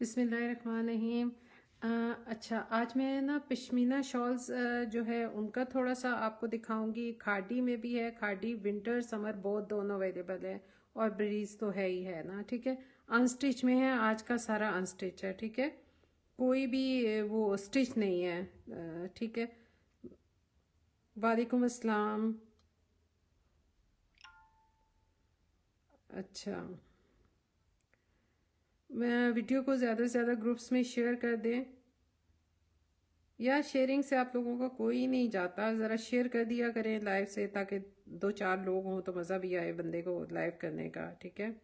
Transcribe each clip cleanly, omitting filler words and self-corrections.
बिस्मिल्लाहिर्रहमानिर्रहीम। अच्छा, आज मैं ना पश्मीना शॉल्स जो है उनका थोड़ा सा आपको दिखाऊंगी। खादी में भी है, खादी विंटर समर बोथ दोनों अवेलेबल है, और ब्रीज तो है ही है ना। ठीक है, अनस्टिच में है, आज का सारा अनस्टिच है। ठीक है, कोई भी वो स्टिच नहीं है। ठीक है, वालेकुम अस्सलाम। अच्छा, मैं वीडियो को ज़्यादा से ज़्यादा ग्रुप्स में शेयर कर दें, या शेयरिंग से आप लोगों का कोई नहीं जाता। ज़रा शेयर कर दिया करें लाइव से, ताकि दो चार लोग हों तो मज़ा भी आए बंदे को लाइव करने का। ठीक है,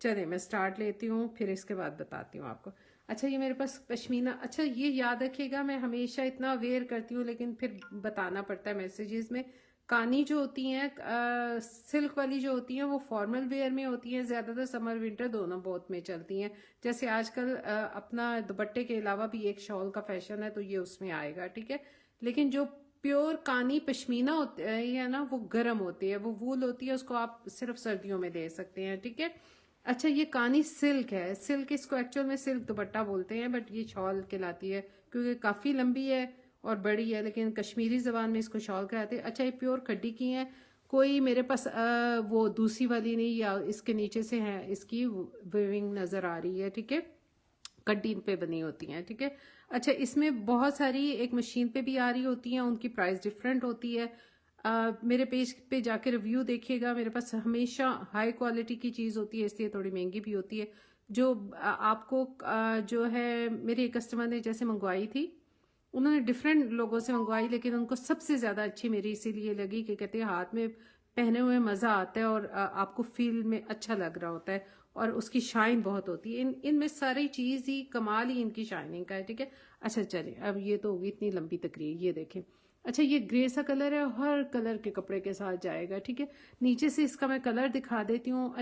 चलिए मैं स्टार्ट लेती हूँ, फिर इसके बाद बताती हूँ आपको। अच्छा, ये मेरे पास पश्मीना। अच्छा, ये याद रखिएगा, मैं हमेशा इतना अवेयर करती हूँ लेकिन फिर बताना पड़ता है मैसेजेस में। कानी जो होती हैं सिल्क वाली जो होती हैं वो फॉर्मल वेयर में होती हैं ज़्यादातर, समर विंटर दोनों बहुत में चलती हैं। जैसे आजकल अपना दुपट्टे के अलावा भी एक शॉल का फैशन है, तो ये उसमें आएगा। ठीक है, लेकिन जो प्योर कानी पश्मीना होती है ना, वो गर्म होती है, वो वूल होती है, उसको आप सिर्फ सर्दियों में ले सकते हैं। ठीक है। अच्छा, ये कानी सिल्क है। सिल्क, इसको एक्चुअल में सिल्क दुपट्टा बोलते हैं, बट ये शॉल कहलाती है क्योंकि काफ़ी लंबी है और बड़ी है, लेकिन कश्मीरी जबान में इसको शॉल कहते हैं। अच्छा, ये प्योर खड्डी की है। कोई मेरे पास वो दूसरी वाली नहीं, या इसके नीचे से है इसकी वेविंग नज़र आ रही है। ठीक है, कड्डी पे बनी होती हैं। ठीक है। अच्छा, इसमें बहुत सारी एक मशीन पे भी आ रही होती हैं, उनकी प्राइस डिफरेंट होती है। मेरे पेज पे जाके रिव्यू देखिएगा, मेरे पास हमेशा हाई क्वालिटी की चीज़ होती है, इसलिए थोड़ी महंगी भी होती है। जो आपको जो है, मेरे एक कस्टमर ने जैसे मंगवाई थी, उन्होंने डिफरेंट लोगों से मंगवाई, लेकिन उनको सबसे ज़्यादा अच्छी मेरी इसीलिए लगी कि कहते हैं हाथ में पहने हुए मज़ा आता है, और आपको फील में अच्छा लग रहा होता है, और उसकी शाइन बहुत होती है। इनमें सारी चीज़ ही कमाल ही इनकी शाइनिंग का है। ठीक है। अच्छा चलिए, अब ये तो होगी इतनी लंबी तकरीर, ये देखें। अच्छा, ये ग्रे सा कलर है, हर कलर के कपड़े के साथ जाएगा। ठीक है, नीचे से इसका मैं कलर दिखा देती हूँ।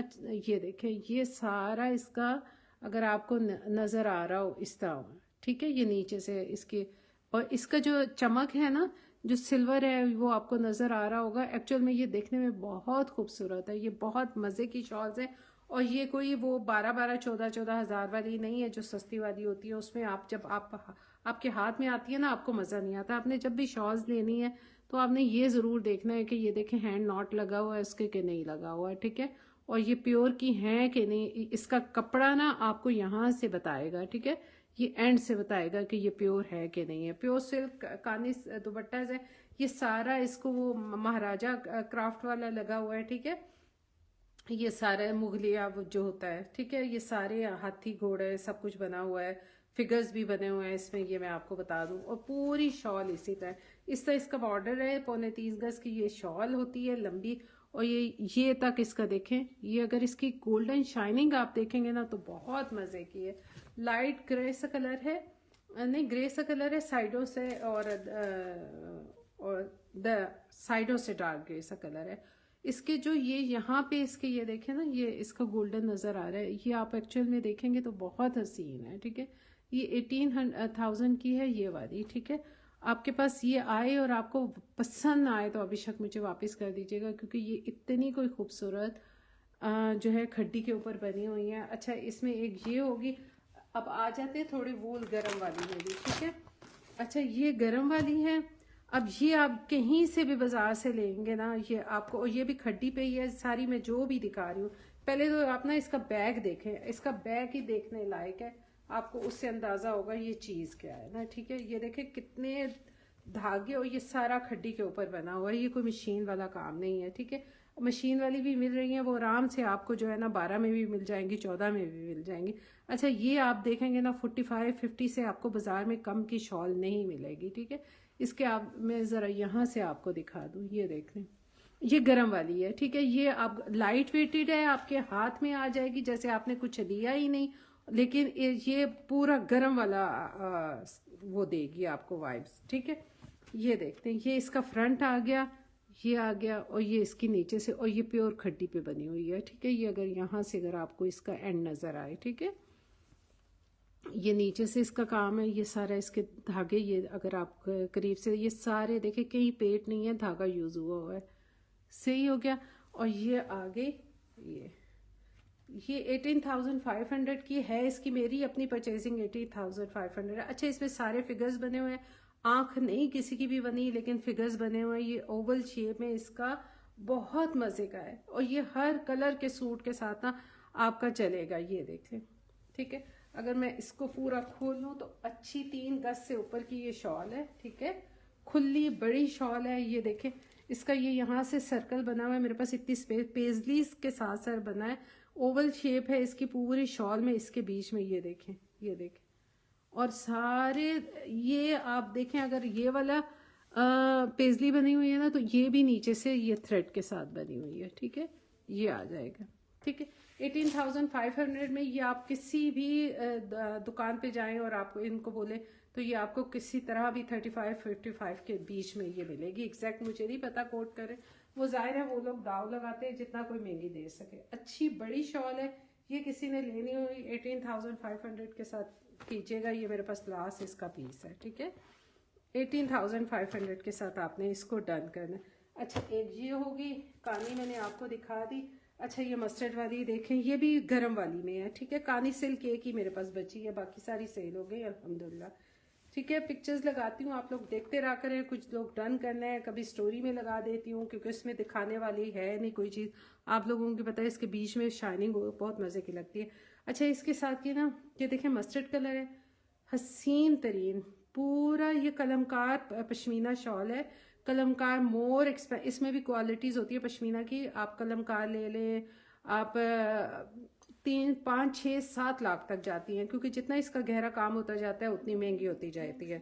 ये देखें, ये सारा इसका, अगर आपको नज़र आ रहा हो इस तरह। ठीक है, ये नीचे से इसके, और इसका जो चमक है ना, जो सिल्वर है, वो आपको नज़र आ रहा होगा। एक्चुअल में ये देखने में बहुत खूबसूरत है, ये बहुत मज़े की शॉल्स है। और ये कोई वो 12-12, 14-14 हज़ार वाली नहीं है जो सस्ती वाली होती है। उसमें आप जब आपके हाथ में आती है ना, आपको मज़ा नहीं आता। आपने जब भी शॉल्स लेनी है तो आपने ये ज़रूर देखना है कि ये देखें हैंड नॉट लगा हुआ है इसके कि नहीं लगा हुआ है। ठीक है, और ये प्योर की है कि नहीं, इसका कपड़ा ना आपको यहाँ से बताएगा। ठीक है, ये एंड से बताएगा कि ये प्योर है कि नहीं है। प्योर सिल्क कानी दुपट्टा है ये सारा, इसको वो महाराजा क्राफ्ट वाला लगा हुआ है। ठीक है, ये सारा मुगलिया वो जो होता है। ठीक है, ये सारे हाथी घोड़े सब कुछ बना हुआ है, फिगर्स भी बने हुए हैं इसमें, ये मैं आपको बता दूं। और पूरी शॉल इसी तरह, इस तरह इसका बॉर्डर है, 3.25 गज की ये शॉल होती है लंबी। और ये तक इसका देखें, ये अगर इसकी गोल्डन शाइनिंग आप देखेंगे ना तो बहुत मजे की है। लाइट ग्रे सा कलर है, नहीं ग्रे सा कलर है साइडों से, और द साइडों से डार्क ग्रे सा कलर है। इसके जो ये यहाँ पे इसके ये देखें ना, ये इसका गोल्डन नज़र आ रहा है, ये आप एक्चुअल में देखेंगे तो बहुत हसीन है। ठीक है, ये 18,000 की है ये वाली। ठीक है, आपके पास ये आए और आपको पसंद ना आए तो अभिशक मुझे वापस कर दीजिएगा, क्योंकि ये इतनी कोई खूबसूरत जो है खड्डी के ऊपर बनी हुई है। अच्छा, इसमें एक ये होगी। अब आ जाते हैं थोड़ी वूल गरम वाली में भी। ठीक है, अच्छा ये गरम वाली है। अब ये आप कहीं से भी बाजार से लेंगे ना, ये आपको, और ये भी खड्डी पे ही है सारी, मैं जो भी दिखा रही हूँ। पहले तो आप ना इसका बैग देखें, इसका बैग ही देखने लायक है, आपको उससे अंदाजा होगा ये चीज क्या है ना। ठीक है, ये देखें कितने धागे, और ये सारा खड्डी के ऊपर बना हुआ है, ये कोई मशीन वाला काम नहीं है। ठीक है, मशीन वाली भी मिल रही है, वो आराम से आपको जो है ना 12 में भी मिल जाएंगी, 14 में भी मिल जाएंगी। अच्छा, ये आप देखेंगे ना 45-50 से आपको बाजार में कम की शॉल नहीं मिलेगी। ठीक है, इसके आप, मैं ज़रा यहाँ से आपको दिखा दूँ, ये देख लें, ये गरम वाली है। ठीक है, ये आप लाइट वेटेड है, आपके हाथ में आ जाएगी जैसे आपने कुछ लिया ही नहीं, लेकिन ये पूरा गरम वाला वो देगी आपको वाइब्स। ठीक है, ये देखते हैं, ये इसका फ्रंट आ गया, ये आ गया, और ये इसकी नीचे से, और ये प्योर खड्डी पे बनी हुई है। ठीक है, ये अगर यहाँ से अगर आपको इसका एंड नज़र आए। ठीक है, ये नीचे से इसका काम है, ये सारा इसके धागे, ये अगर आप करीब से, ये सारे देखे कहीं पेट नहीं है, धागा यूज हुआ हुआ है। सही हो गया। और ये आगे, ये 18,500 की है, इसकी मेरी अपनी परचेजिंग 18,500। अच्छा, इसमें सारे फिगर्स बने हुए हैं, आंख नहीं किसी की भी बनी, लेकिन फिगर्स बने हुए हैं। ये ओवल शेप में इसका बहुत मजे का है, और ये हर कलर के सूट के साथ ना आपका चलेगा। ये देखें, ठीक है। अगर मैं इसको पूरा खोल लूँ तो अच्छी 3 गज से ऊपर की ये शॉल है, ठीक है। खुली बड़ी शॉल है। ये देखें, इसका ये यहाँ से सर्कल बना हुआ है, मेरे पास इतनी स्पेस पेजलीज के साथ सर बना है। ओवल शेप है इसकी पूरी शॉल में, इसके बीच में ये देखें, ये देखें। और सारे ये आप देखें, अगर ये वाला पेजली बनी हुई है ना, तो ये भी नीचे से ये थ्रेड के साथ बनी हुई है, ठीक है। ये आ जाएगा, ठीक है। 18,500 में ये आप किसी भी दुकान पे जाएं और आपको इनको बोले तो ये आपको किसी तरह भी 35-55 के बीच में ये मिलेगी। एग्जैक्ट मुझे नहीं पता कोट करें, वो जाहिर है वो लोग दाव लगाते हैं जितना कोई महंगी दे सके। अच्छी बड़ी शॉल है, ये किसी ने लेनी हुई 18,500 के साथ कीजिएगा। ये मेरे पास लास्ट इसका पीस है, ठीक है। 18,500 के साथ आपने इसको डन करना है। अच्छा, एक ये होगी कानी, मैंने आपको दिखा दी। अच्छा, ये मस्टर्ड वाली देखें, ये भी गरम वाली में है, ठीक है। कानी सिल्क एक ही मेरे पास बची है, बाकी सारी सेल हो गई अल्हम्दुलिल्लाह, ठीक है। पिक्चर्स लगाती हूँ, आप लोग देखते रहा करें। कुछ लोग डन करना है, कभी स्टोरी में लगा देती हूँ क्योंकि उसमें दिखाने वाली है नहीं कोई चीज़। आप लोगों को पता है इसके बीच में शाइनिंग बहुत मज़े की लगती है। अच्छा, इसके साथ की ना ये देखें मस्टर्ड कलर है, हसीन तरीन पूरा ये कलमकार पश्मीना शॉल है। कलमकार मोर इसमें भी क्वालिटीज़ होती है पश्मीना की। आप कलमकार ले लें, आप 3, 5, 6, 7 लाख तक जाती हैं, क्योंकि जितना इसका गहरा काम होता जाता है उतनी महंगी होती जाती है।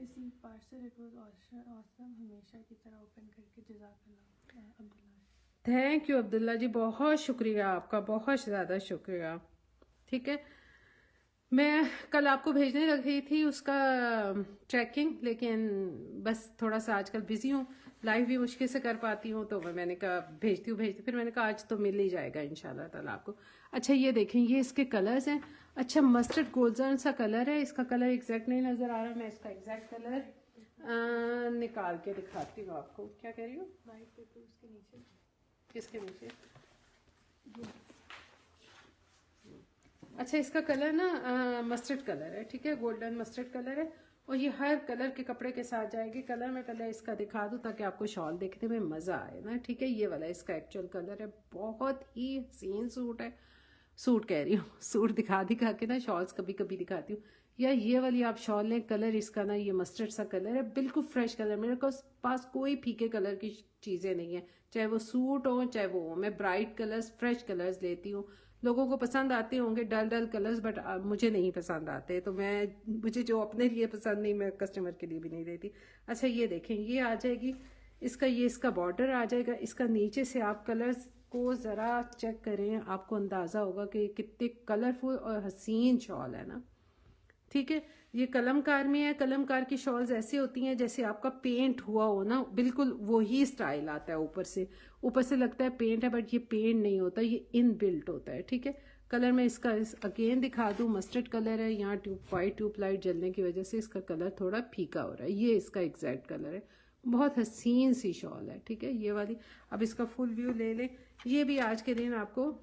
थैंक यू अब्दुल्ला जी, बहुत शुक्रिया आपका, बहुत ज़्यादा शुक्रिया, ठीक है। मैं कल आपको भेजने रखी थी उसका ट्रैकिंग, लेकिन बस थोड़ा सा आजकल बिजी हूँ, लाइव भी मुश्किल से कर पाती हूँ, तो मैंने कहा भेजती हूँ। फिर मैंने कहा आज तो मिल ही जाएगा इंशाल्लाह ताला आपको। अच्छा, ये देखें, ये इसके कलर्स हैं। अच्छा, मस्टर्ड गोल्डन सा कलर है, इसका कलर एग्जैक्ट नहीं नज़र आ रहा, मैं इसका एग्जैक्ट कलर निकाल के दिखाती हूँ आपको। क्या कह रही हूँ? वाइट पेपर उसके नीचे, किसके नीचे? अच्छा, इसका कलर ना मस्टर्ड कलर है, ठीक है, गोल्डन मस्टर्ड कलर है, और ये हर कलर के कपड़े के साथ जाएगी। कलर मैं पहले इसका दिखा दूँ ताकि आपको शॉल देखने में मज़ा आए ना, ठीक है। ये वाला इसका एक्चुअल कलर है, बहुत ही हसीन सूट है। सूट कह रही हूँ, सूट दिखा दिखा के ना शॉल्स कभी कभी दिखाती हूँ। या ये वाली आप शॉल लें, कलर इसका ना ये मस्टर्ड सा कलर है, बिल्कुल फ्रेश कलर। मेरे पास कोई फीके कलर की चीज़ें नहीं है, चाहे वो सूट हो चाहे वो हो। मैं ब्राइट कलर्स, फ्रेश कलर्स लेती हूँ। लोगों को पसंद आते होंगे डल डल कलर्स, बट मुझे नहीं पसंद आते, तो मुझे जो अपने लिए पसंद नहीं, मैं कस्टमर के लिए भी नहीं देती। अच्छा, ये देखें, ये आ जाएगी इसका, ये इसका बॉर्डर आ जाएगा। इसका नीचे से आप कलर्स को ज़रा चेक करें, आपको अंदाज़ा होगा कि कितने कलरफुल और हसीन शॉल है ना, ठीक है। ये कलमकार में है। कलमकार की शॉल्स ऐसी होती हैं जैसे आपका पेंट हुआ हो ना, बिल्कुल वही स्टाइल आता है। ऊपर से लगता है पेंट है, बट ये पेंट नहीं होता, ये इन बिल्ट होता है, ठीक है। कलर में इसका अगेन दिखा दूँ, मस्टर्ड कलर है। यहाँ वाइट ट्यूबलाइट जलने की वजह से इसका कलर थोड़ा फीका हो रहा है। ये इसका एग्जैक्ट कलर है, बहुत हसीन सी शॉल है, ठीक है, ये वाली। अब इसका फुल व्यू ले लें। ये भी आज के दिन आपको,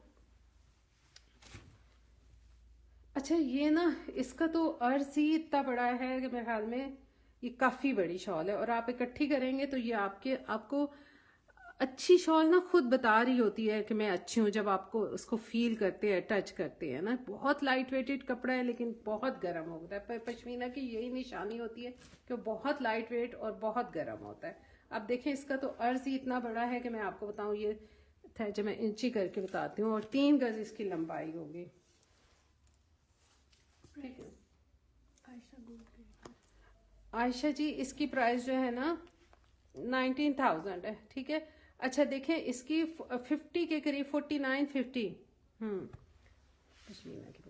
अच्छा, ये ना इसका तो अर्ज ही इतना बड़ा है कि मेरे ख्याल में ये काफ़ी बड़ी शॉल है, और आप इकट्ठी करेंगे तो ये आपको अच्छी शॉल ना खुद बता रही होती है कि मैं अच्छी हूँ, जब आपको उसको फील करते हैं, टच करते हैं ना। बहुत लाइट वेटेड कपड़ा है लेकिन बहुत गर्म होता है। पश्मीना की यही निशानी होती है कि बहुत लाइट वेट और बहुत गर्म होता है। अब देखें, इसका तो अर्ज ही इतना बड़ा है कि मैं आपको बताऊँ, ये था जब मैं इंची करके बताती हूँ, और 3 गज इसकी लंबाई होगी, ठीक है। आयशा जी, इसकी प्राइस जो है ना 19,000 है, ठीक है। अच्छा, देखें, इसकी 50 के करीब, 49, 50, पश्मीना की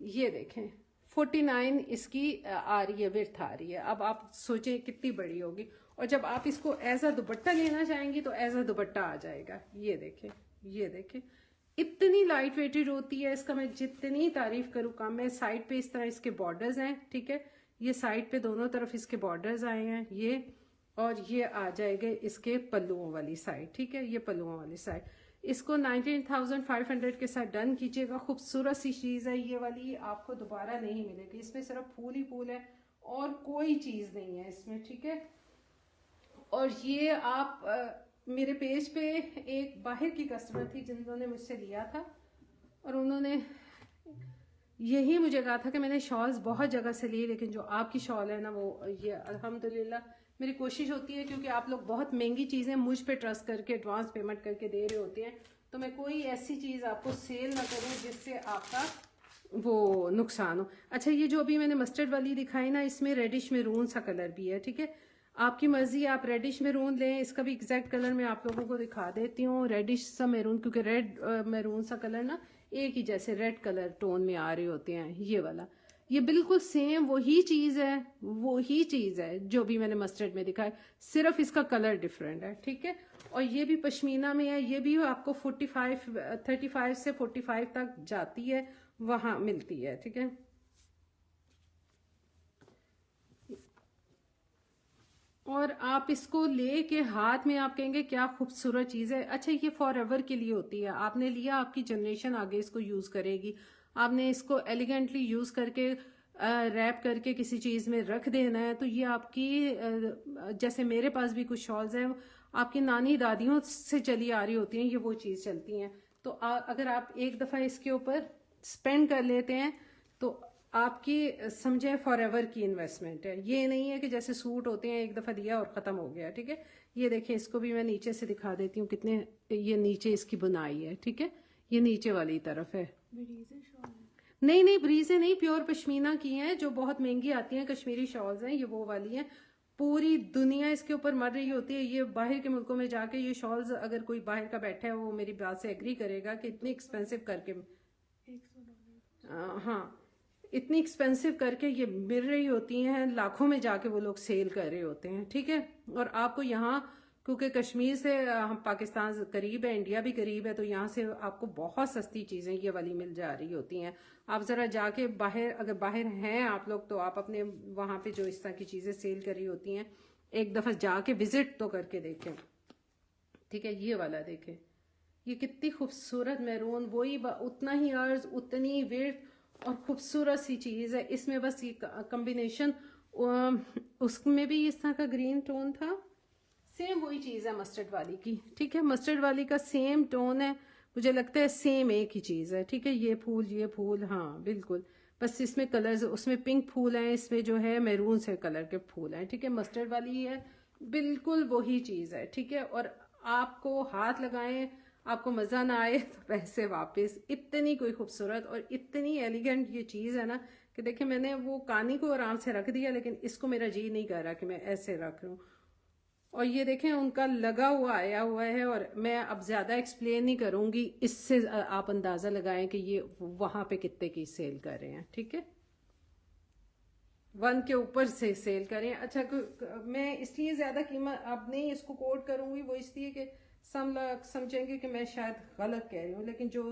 ये देखें 49 इसकी आ रही है, विड्थ आ रही है। अब आप सोचें कितनी बड़ी होगी, और जब आप इसको एज अ दुपट्टा लेना चाहेंगी तो एज अ दुपट्टा आ जाएगा। ये देखें, ये देखें, इतनी लाइट वेटेड होती है। इसका मैं जितनी तारीफ करूँ कम है। साइड पे इस तरह इसके बॉर्डर्स हैं, ठीक है। ये साइड पे दोनों तरफ इसके बॉर्डर्स आए हैं, ये, और ये आ जाएंगे इसके पल्लुओं वाली साइड, ठीक है। ये पल्लुओं वाली साइड, इसको 19,500 के साथ डन कीजिएगा। खूबसूरत सी चीज़ है ये वाली, आपको दोबारा नहीं मिलेगी। इसमें सिर्फ फूल ही फूल है और कोई चीज़ नहीं है इसमें, ठीक है। और ये आप मेरे पेज पे एक बाहर की कस्टमर थी जिन्होंने मुझसे लिया था, और उन्होंने यही मुझे कहा था कि मैंने शॉल्स बहुत जगह से ली, लेकिन जो आपकी शॉल है ना वो ये अल्हम्दुलिल्लाह मेरी कोशिश होती है, क्योंकि आप लोग बहुत महंगी चीज़ें मुझ पे ट्रस्ट करके एडवांस पेमेंट करके दे रहे होते हैं, तो मैं कोई ऐसी चीज़ आपको सेल ना करूँ जिससे आपका वो नुकसान हो। अच्छा, ये जो अभी मैंने मस्टर्ड वाली दिखाई ना, इसमें रेडिश मैरून सा कलर भी है, ठीक है। आपकी मर्जी, आप रेडिश मैरून लें। इसका भी एग्जैक्ट कलर मैं आप लोगों को दिखा देती हूँ, रेडिश सा मैरून, क्योंकि रेड मैरून सा कलर ना एक ही जैसे रेड कलर टोन में आ रहे होते हैं। ये वाला, ये बिल्कुल सेम वही चीज़ है, वही चीज़ है जो भी मैंने मस्टर्ड में दिखाया, सिर्फ इसका कलर डिफरेंट है, ठीक है। और ये भी पश्मीना में है, ये भी आपको 35 से 45 तक जाती है, वहाँ मिलती है, ठीक है। और आप इसको लेके हाथ में आप कहेंगे क्या खूबसूरत चीज़ है। अच्छा, ये फॉर एवर के लिए होती है, आपने लिया, आपकी जनरेशन आगे इसको यूज़ करेगी। आपने इसको एलिगेंटली यूज़ करके रैप करके किसी चीज़ में रख देना है, तो ये आपकी जैसे मेरे पास भी कुछ शॉल्स हैं, आपकी नानी दादियों से चली आ रही होती हैं, ये वो चीज़ चलती हैं। तो अगर आप एक दफ़ा इसके ऊपर स्पेंड कर लेते हैं तो आपकी समझे फॉर एवर की इन्वेस्टमेंट है। ये नहीं है कि जैसे सूट होते हैं एक दफ़ा दिया और ख़त्म हो गया, ठीक है। ये देखें, इसको भी मैं नीचे से दिखा देती हूँ कितने ये नीचे इसकी बुनाई है, ठीक है। ये नीचे वाली तरफ है, नहीं नहीं ब्रीजे नहीं, प्योर पश्मीना की हैं जो बहुत महंगी आती हैं, कश्मीरी शॉल्स हैं, ये वो वाली हैं। पूरी दुनिया इसके ऊपर मर रही होती है। ये बाहर के मुल्कों में जाके ये शॉल्स, अगर कोई बाहर का बैठा है वो मेरी बात से एग्री करेगा कि इतनी एक्सपेंसिव करके हाँ, इतनी एक्सपेंसिव करके ये मिल रही होती हैं, लाखों में जाके वो लोग सेल कर रहे होते हैं, ठीक है। और आपको यहाँ, क्योंकि कश्मीर से हम पाकिस्तान करीब है, इंडिया भी करीब है, तो यहाँ से आपको बहुत सस्ती चीज़ें ये वाली मिल जा रही होती हैं। आप ज़रा जाके बाहर, अगर बाहर हैं आप लोग, तो आप अपने वहाँ पे जो इस तरह की चीज़ें सेल कर रही होती हैं एक दफ़ा जाके विज़िट तो करके देखें, ठीक है। ये वाला देखें, ये कितनी खूबसूरत मैरून, वही उतना ही अर्ज, उतनी वेट और खूबसूरत सी चीज़ है। इसमें बस ये कम्बिनेशन, उसमें भी इस तरह का ग्रीन टोन था, सेम वही चीज़ है मस्टर्ड वाली की, ठीक है। मस्टर्ड वाली का सेम टोन है, मुझे लगता है सेम एक ही चीज़ है, ठीक है। ये फूल, हाँ बिल्कुल, बस इसमें कलर्स, उसमें पिंक फूल हैं, इसमें जो है मैरून से कलर के फूल हैं, ठीक है। मस्टर्ड वाली है, बिल्कुल वही चीज़ है, ठीक है। और आपको हाथ लगाएं, आपको मज़ा ना आए तो पैसे वापस। इतनी कोई खूबसूरत और इतनी एलिगेंट ये चीज़ है ना कि देखिए, मैंने वो कानी को आराम से रख दिया, लेकिन इसको मेरा जी नहीं कर रहा कि मैं ऐसे रख लूँ। और ये देखें, उनका लगा हुआ आया हुआ है, और मैं अब ज़्यादा एक्सप्लेन नहीं करूँगी, इससे आप अंदाज़ा लगाएं कि ये वहाँ पे कितने की सेल कर रहे हैं, ठीक है। 1 के ऊपर से सेल करें। अच्छा, मैं इसलिए ज़्यादा कीमत अब नहीं इसको कोट करूँगी, वो इसलिए कि सब लोग समझेंगे कि मैं शायद गलत कह रही हूँ, लेकिन जो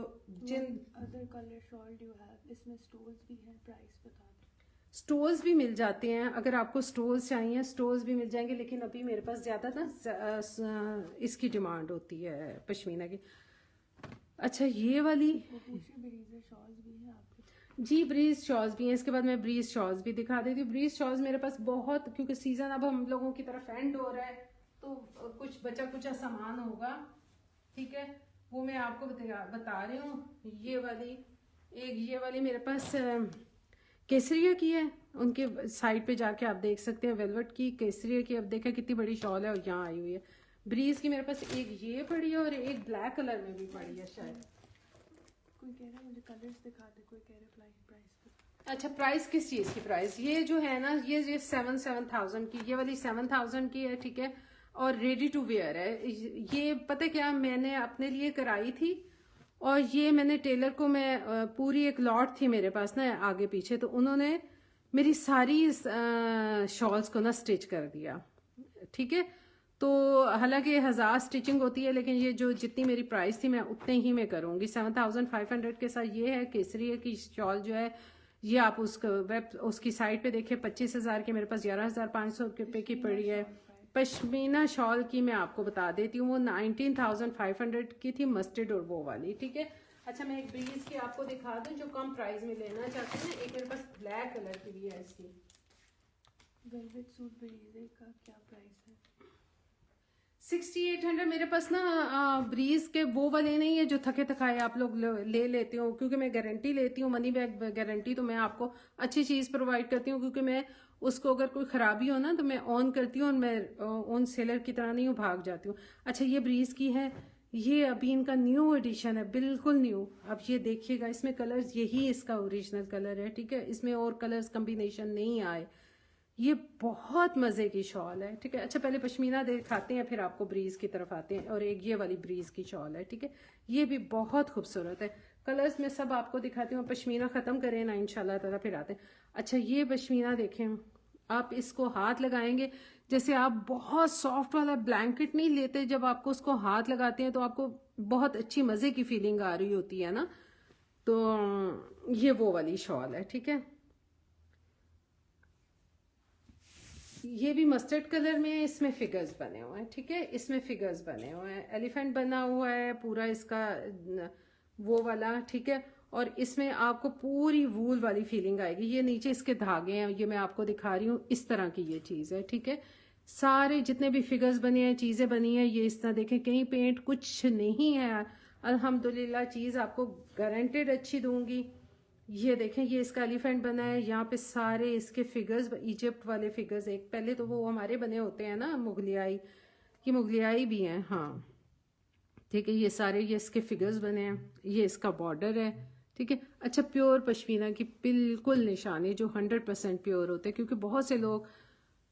जिन other colour shawl do have, इसमें स्टोल्स भी हैं, प्राइस बता दो। स्टोल्स भी मिल जाते हैं, अगर आपको स्टोल्स चाहिए स्टोल्स भी मिल जाएंगे, लेकिन अभी मेरे पास ज़्यादा ना इसकी डिमांड होती है पश्मीना की। अच्छा, ये वाली ब्रीजर शॉल्स भी हैं आपके? जी, ब्रीज शॉल्स भी हैं। इसके बाद मैं ब्रीज शॉल्स भी दिखा देती हूँ। ब्रीज शॉल्स मेरे पास बहुत, क्योंकि सीज़न अब हम लोगों की तरफ एंड हो रहा है, तो कुछ बचा कुचा सामान होगा, ठीक है, वो मैं आपको बता रही हूँ। ये वाली मेरे पास केसरिया की है, उनके साइड पे जाके आप देख सकते हैं, वेलवेट की केसरिया की। अब देखें कितनी बड़ी शॉल है, और यहाँ आई हुई है। ब्रीज की मेरे पास एक ये पड़ी है और एक ब्लैक कलर में भी पड़ी है शायद। कोई कह रहा है मुझे कलर्स दिखा दे, कोई कह रहा है प्राइस। अच्छा, प्राइस किस चीज़ की प्राइस? ये जो है ना, ये 7,000 की, ये वाली 7,000 की है, ठीक है। और रेडी टू वेयर है ये। पता क्या, मैंने अपने लिए कराई थी, और ये मैंने टेलर को, मैं पूरी एक लॉट थी मेरे पास ना आगे पीछे, तो उन्होंने मेरी सारी शॉल्स को ना स्टिच कर दिया, ठीक है। तो हालांकि 1000 स्टिचिंग होती है, लेकिन ये जो जितनी मेरी प्राइस थी मैं उतने ही में करूँगी। 7,500 के साथ ये है केसरिया की शॉल जो है, ये आप उसकी साइट पे देखिए, 25,000 की मेरे पास 11,500 रुपये की पड़ी है। पश्मीना शॉल की मैं आपको बता देती हूँ, वो 19,500 की थी, मस्टर्ड और वो वाली, ठीक है। अच्छा मैं एक ब्रीज की आपको दिखा दूँ जो कम प्राइस में लेना चाहते हैं। एक मेरे पास ब्लैक कलर की भी है इसकी। वेलवेट सूट ब्रीजे का क्या प्राइस है? 6800 मेरे पास ना ब्रीज के वो वाले नहीं है जो थके थकाए आप लोग ले लेते हो, क्योंकि मैं गारंटी लेती हूँ, मनी बैक गारंटी, तो मैं आपको अच्छी चीज़ प्रोवाइड करती हूँ, क्योंकि मैं उसको अगर कोई ख़राबी हो ना तो मैं ऑन करती हूँ और मैं ऑन सेलर की तरह नहीं हूँ, भाग जाती हूँ। अच्छा ये ब्रीज की है, ये अभी इनका न्यू एडिशन है, बिल्कुल न्यू। अब ये देखिएगा, इसमें कलर्स यही इसका ओरिजिनल कलर है, ठीक है, इसमें और कलर्स कम्बिनेशन नहीं आए। ये बहुत मज़े की शॉल है, ठीक है। अच्छा पहले पश्मीना दिखाते हैं, फिर आपको ब्रीज की तरफ आते हैं। और एक ये वाली ब्रीज की शॉल है, ठीक है, ये भी बहुत खूबसूरत है। कलर्स में सब आपको दिखाती हूँ, पश्मीना ख़त्म करें ना इंशाल्लाह ताला, फिर आते हैं। अच्छा ये पश्मीना देखें, आप इसको हाथ लगाएंगे, जैसे आप बहुत सॉफ्ट वाला ब्लैंकेट नहीं लेते, जब आपको उसको हाथ लगाते हैं तो आपको बहुत अच्छी मज़े की फीलिंग आ रही होती है ना, तो ये वो वाली शॉल है, ठीक है। ये भी मस्टर्ड कलर में, इसमें फिगर्स बने हुए हैं, ठीक है, इसमें फिगर्स बने हुए हैं, एलिफेंट बना हुआ है पूरा इसका वो वाला, ठीक है। और इसमें आपको पूरी वूल वाली फीलिंग आएगी। ये नीचे इसके धागे हैं, ये मैं आपको दिखा रही हूँ, इस तरह की ये चीज़ है, ठीक है। सारे जितने भी फिगर्स बने हैं, चीज़ें बनी हैं, ये इस तरह देखें, कहीं पेंट कुछ नहीं है। अल्हम्दुलिल्लाह चीज़ आपको गारंटेड अच्छी दूंगी। ये देखें, ये इसका एलिफेंट बना है, यहाँ पे सारे इसके फिगर्स, इजिप्ट वाले फिगर्स, एक पहले तो वो हमारे बने होते हैं ना मुगलियाई, ये मुगलियाई भी हैं, हाँ, ठीक है। ये सारे ये इसके फिगर्स बने हैं, ये इसका बॉर्डर है, ठीक है। अच्छा प्योर पश्मीना की बिल्कुल निशानी, जो 100% प्योर होते हैं, क्योंकि बहुत से लोग,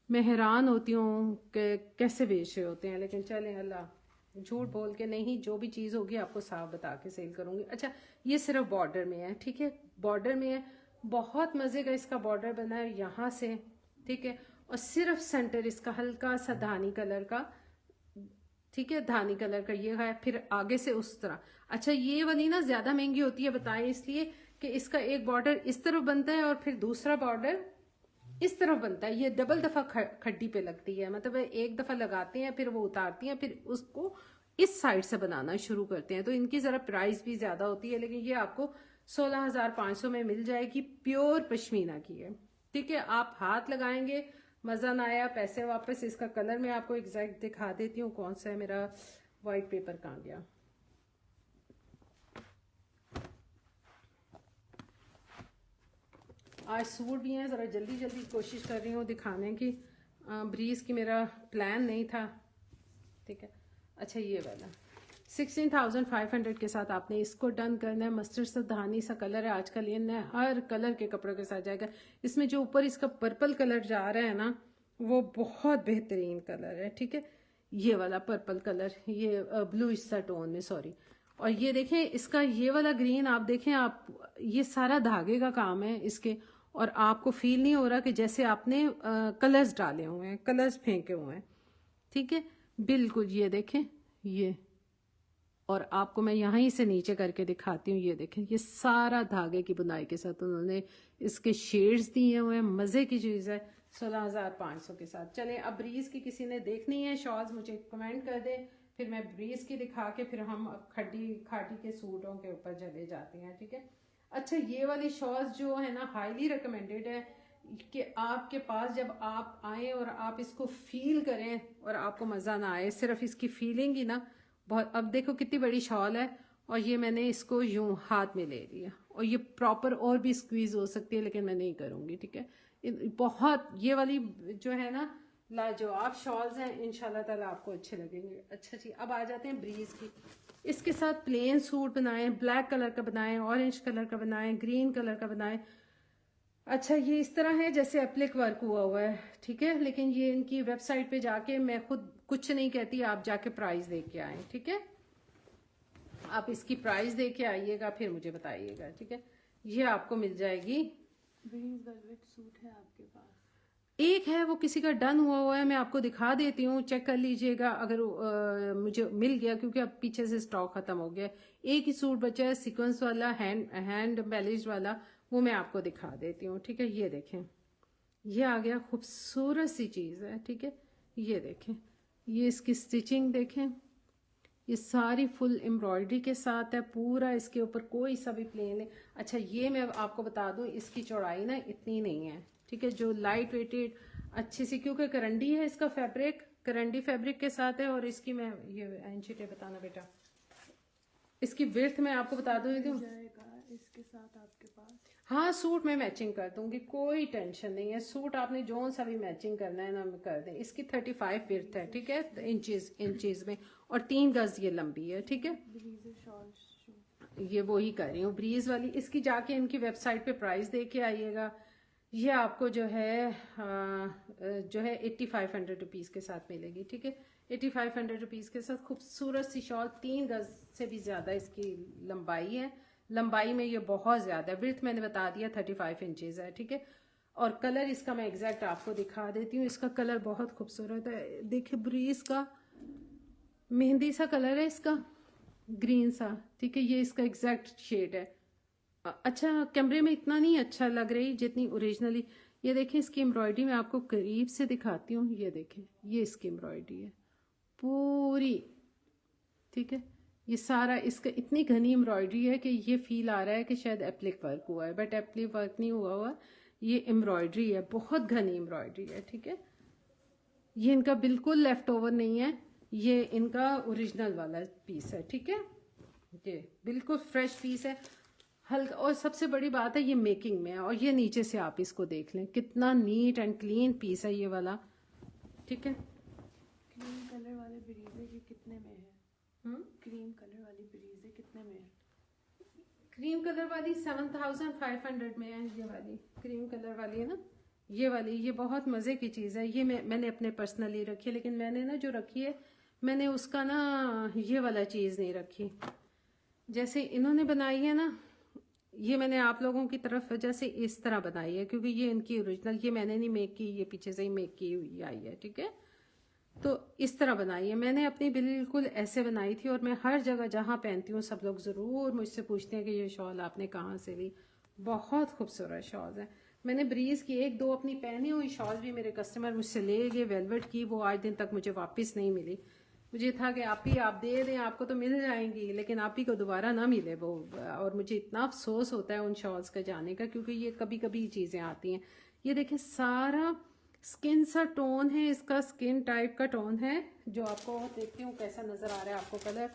मैं हैरान होती हूँ कि कैसे बेच रहे होते हैं, लेकिन चलें, अल्लाह झूठ बोल के नहीं, जो भी चीज़ होगी आपको साफ बता के सेल करूँगी। अच्छा ये सिर्फ बॉर्डर में है, ठीक है, बॉर्डर में है, बहुत मज़े का इसका बॉर्डर बना है यहाँ से, ठीक है। और सिर्फ सेंटर इसका हल्का सा धानी कलर का, ठीक है, धानी कलर का ये है, फिर आगे से उस तरह। अच्छा ये वाली ना ज़्यादा महंगी होती है, बताएं इसलिए कि इसका एक बॉर्डर इस तरफ बनता है और फिर दूसरा बॉर्डर इस तरफ बनता है। ये डबल दफा खड्डी पे लगती है, मतलब एक दफा लगाते हैं, फिर वो उतारती हैं, फिर उसको इस साइड से बनाना शुरू करते हैं, तो इनकी जरा प्राइस भी ज्यादा होती है, लेकिन ये आपको 16,500 में मिल जाएगी, प्योर पश्मीना की है, ठीक है। आप हाथ लगाएंगे, मजा ना आया पैसे वापस। इसका कलर मैं आपको एग्जैक्ट दिखा देती हूँ कौन सा है, मेरा व्हाइट पेपर कहाँ गया। आज सूट भी हैं, ज़रा जल्दी जल्दी कोशिश कर रही हूँ दिखाने की, ब्रीज की मेरा प्लान नहीं था, ठीक है। अच्छा ये वाला 16,500 के साथ आपने इसको डन करना है। मस्टर्ड सा धानी सा कलर है, आजकल ये हर कलर के कपड़ों के साथ जाएगा। इसमें जो ऊपर इसका पर्पल कलर जा रहा है ना, वो बहुत बेहतरीन कलर है, ठीक है। ये वाला पर्पल कलर, ये ब्लू सा टोन में, सॉरी। और ये देखें इसका ये वाला ग्रीन, आप देखें, आप ये सारा धागे का काम है इसके, और आपको फील नहीं हो रहा कि जैसे आपने कलर्स डाले हुए हैं, कलर्स फेंके हुए हैं, ठीक है, बिल्कुल। ये देखें ये, और आपको मैं यहाँ ही से नीचे करके दिखाती हूँ, ये देखें, ये सारा धागे की बुनाई के साथ उन्होंने इसके शेड्स दिए हुए हैं, मज़े की चीज़ है, 16,500 के साथ। चलें अब ब्रीज की किसी ने देखनी है शॉल्स, मुझे कमेंट कर दें, फिर मैं ब्रीज की दिखा के फिर हम खड्डी खाटी के सूटों के ऊपर चले जाते हैं, ठीक है। अच्छा ये वाली शॉल्स जो है ना, हाईली रिकमेंडेड है कि आपके पास जब आप आए और आप इसको फील करें और आपको मज़ा ना आए, सिर्फ इसकी फीलिंग ही ना बहुत। अब देखो कितनी बड़ी शॉल है, और ये मैंने इसको यूं हाथ में ले लिया, और ये प्रॉपर और भी स्क्वीज हो सकती है, लेकिन मैं नहीं करूँगी, ठीक है। बहुत ये वाली जो है ना लाजवाब शॉल्स हैं, इंशाल्लाह ताला आपको अच्छे लगेंगे। अच्छा जी अब आ जाते हैं ब्रीज की। इसके साथ प्लेन सूट बनाएं, ब्लैक कलर का बनाएं, ऑरेंज कलर का बनाएं, ग्रीन कलर का बनाएं। अच्छा ये इस तरह है जैसे एप्लिक वर्क हुआ है, ठीक है, लेकिन ये इनकी वेबसाइट पे जाके, मैं खुद कुछ नहीं कहती, आप जाके प्राइस देख के आए, ठीक है। आप इसकी प्राइस देख के आइएगा, फिर मुझे बताइएगा, ठीक है। ये आपको मिल जाएगी। ब्रीज वेलवेट सूट है आपके पास? एक है वो किसी का डन हुआ है, मैं आपको दिखा देती हूँ, चेक कर लीजिएगा अगर मुझे मिल गया, क्योंकि अब पीछे से स्टॉक खत्म हो गया। एक ही सूट बचा है सीक्वेंस वाला, हैंड एम्बेलिश्ड वाला, वो मैं आपको दिखा देती हूँ, ठीक है। ये देखें, ये आ गया, खूबसूरत सी चीज़ है, ठीक है। ये देखें, ये इसकी स्टिचिंग देखें, ये सारी फुल एम्ब्रॉयडरी के साथ है, पूरा इसके ऊपर कोई सा भी प्लेन है। अच्छा ये मैं आपको बता दूं, इसकी चौड़ाई ना इतनी नहीं है, ठीक है, जो लाइट वेटेड अच्छी सी, क्योंकि करंडी है इसका फैब्रिक, करंडी फैब्रिक के साथ है। और इसकी मैं ये इंची टेप बताना बेटा, इसकी विड्थ मैं आपको बता दूं जाएगा इसके साथ आपके पास। हाँ सूट में मैचिंग कर दूंगी, कोई टेंशन नहीं है। सूट आपने जो सा भी मैचिंग करना है ना कर दें। इसकी 35 विड्थ है, ठीक है, इंचेस में, और 3 गज ये लंबी है, ठीक है। ब्रीज शॉल ये वो ही कर रही हूँ ब्रीज वाली। इसकी जाके इनकी वेबसाइट पे प्राइस दे के आइएगा। ये आपको जो है 8500 रुपीज़ के साथ मिलेगी, ठीक है, 8500 रुपीज़ के साथ खूबसूरत सी शॉल। 3 गज से भी ज़्यादा इसकी लंबाई है, लंबाई में ये बहुत ज़्यादा है। विड्थ मैंने बता दिया 35 इंचेस है, ठीक है। और कलर इसका मैं एग्जैक्ट आपको दिखा देती हूँ। इसका कलर बहुत खूबसूरत है, देखिए ब्रीज का मेहंदी सा कलर है इसका, ग्रीन सा, ठीक है, ये इसका एग्जैक्ट शेड है। अच्छा कैमरे में इतना नहीं अच्छा लग रही जितनी ओरिजिनली। ये देखें इसकी एम्ब्रॉयडरी मैं आपको करीब से दिखाती हूँ। ये देखें, ये इसकी एम्ब्रॉयडरी है पूरी, ठीक है। ये सारा इसका इतनी घनी एम्ब्रॉयडरी है कि ये फील आ रहा है कि शायद एप्लिक वर्क हुआ है, बट एप्लिक वर्क नहीं हुआ, ये एम्ब्रॉयडरी है, बहुत घनी एम्ब्रॉयडरी है, ठीक है। ये इनका बिल्कुल लेफ्ट ओवर नहीं है, ये इनका ओरिजिनल वाला पीस है, ठीक है। ये बिल्कुल फ्रेश पीस है, हल्का। और सबसे बड़ी बात है ये मेकिंग में है। और ये नीचे से आप इसको देख लें, कितना नीट एंड क्लीन पीस है ये वाला, ठीक है। क्रीम कलर वाले ब्रीजे के कितने में है? क्रीम कलर वाली ब्रीजे कितने में है? क्रीम कलर वाली 7500 में है। ये वाली क्रीम कलर वाली है ना, ये वाली, ये बहुत मज़े की चीज़ है। ये मैंने अपने पर्सनली रखी है, लेकिन मैंने ना जो रखी है मैंने उसका ना ये वाला चीज़ नहीं रखी जैसे इन्होंने बनाई है ना। ये मैंने आप लोगों की तरफ जैसे इस तरह बनाई है, क्योंकि ये इनकी ओरिजिनल, ये मैंने नहीं मेक की, ये पीछे से ही मेक की हुई आई है, ठीक है। तो इस तरह बनाई है मैंने अपनी, बिल्कुल ऐसे बनाई थी। और मैं हर जगह जहाँ पहनती हूँ सब लोग ज़रूर मुझसे पूछते हैं कि ये शॉल आपने कहाँ से ली। बहुत खूबसूरत शॉल है। मैंने ब्रीज की 1-2 अपनी पहनी हुई शॉल भी मेरे कस्टमर मुझसे ले गए, वेलवेट की, वो आज दिन तक मुझे वापस नहीं मिली। मुझे था कि आप दे दें, आपको तो मिल जाएंगी, लेकिन आप ही को दोबारा ना मिले वो। और मुझे इतना अफसोस होता है उन शॉल्स का जाने का, क्योंकि ये कभी कभी चीज़ें आती हैं। ये देखें सारा स्किन सा टोन है इसका, स्किन टाइप का टोन है, जो आपको देखती हूँ कैसा नज़र आ रहा है आपको कलर।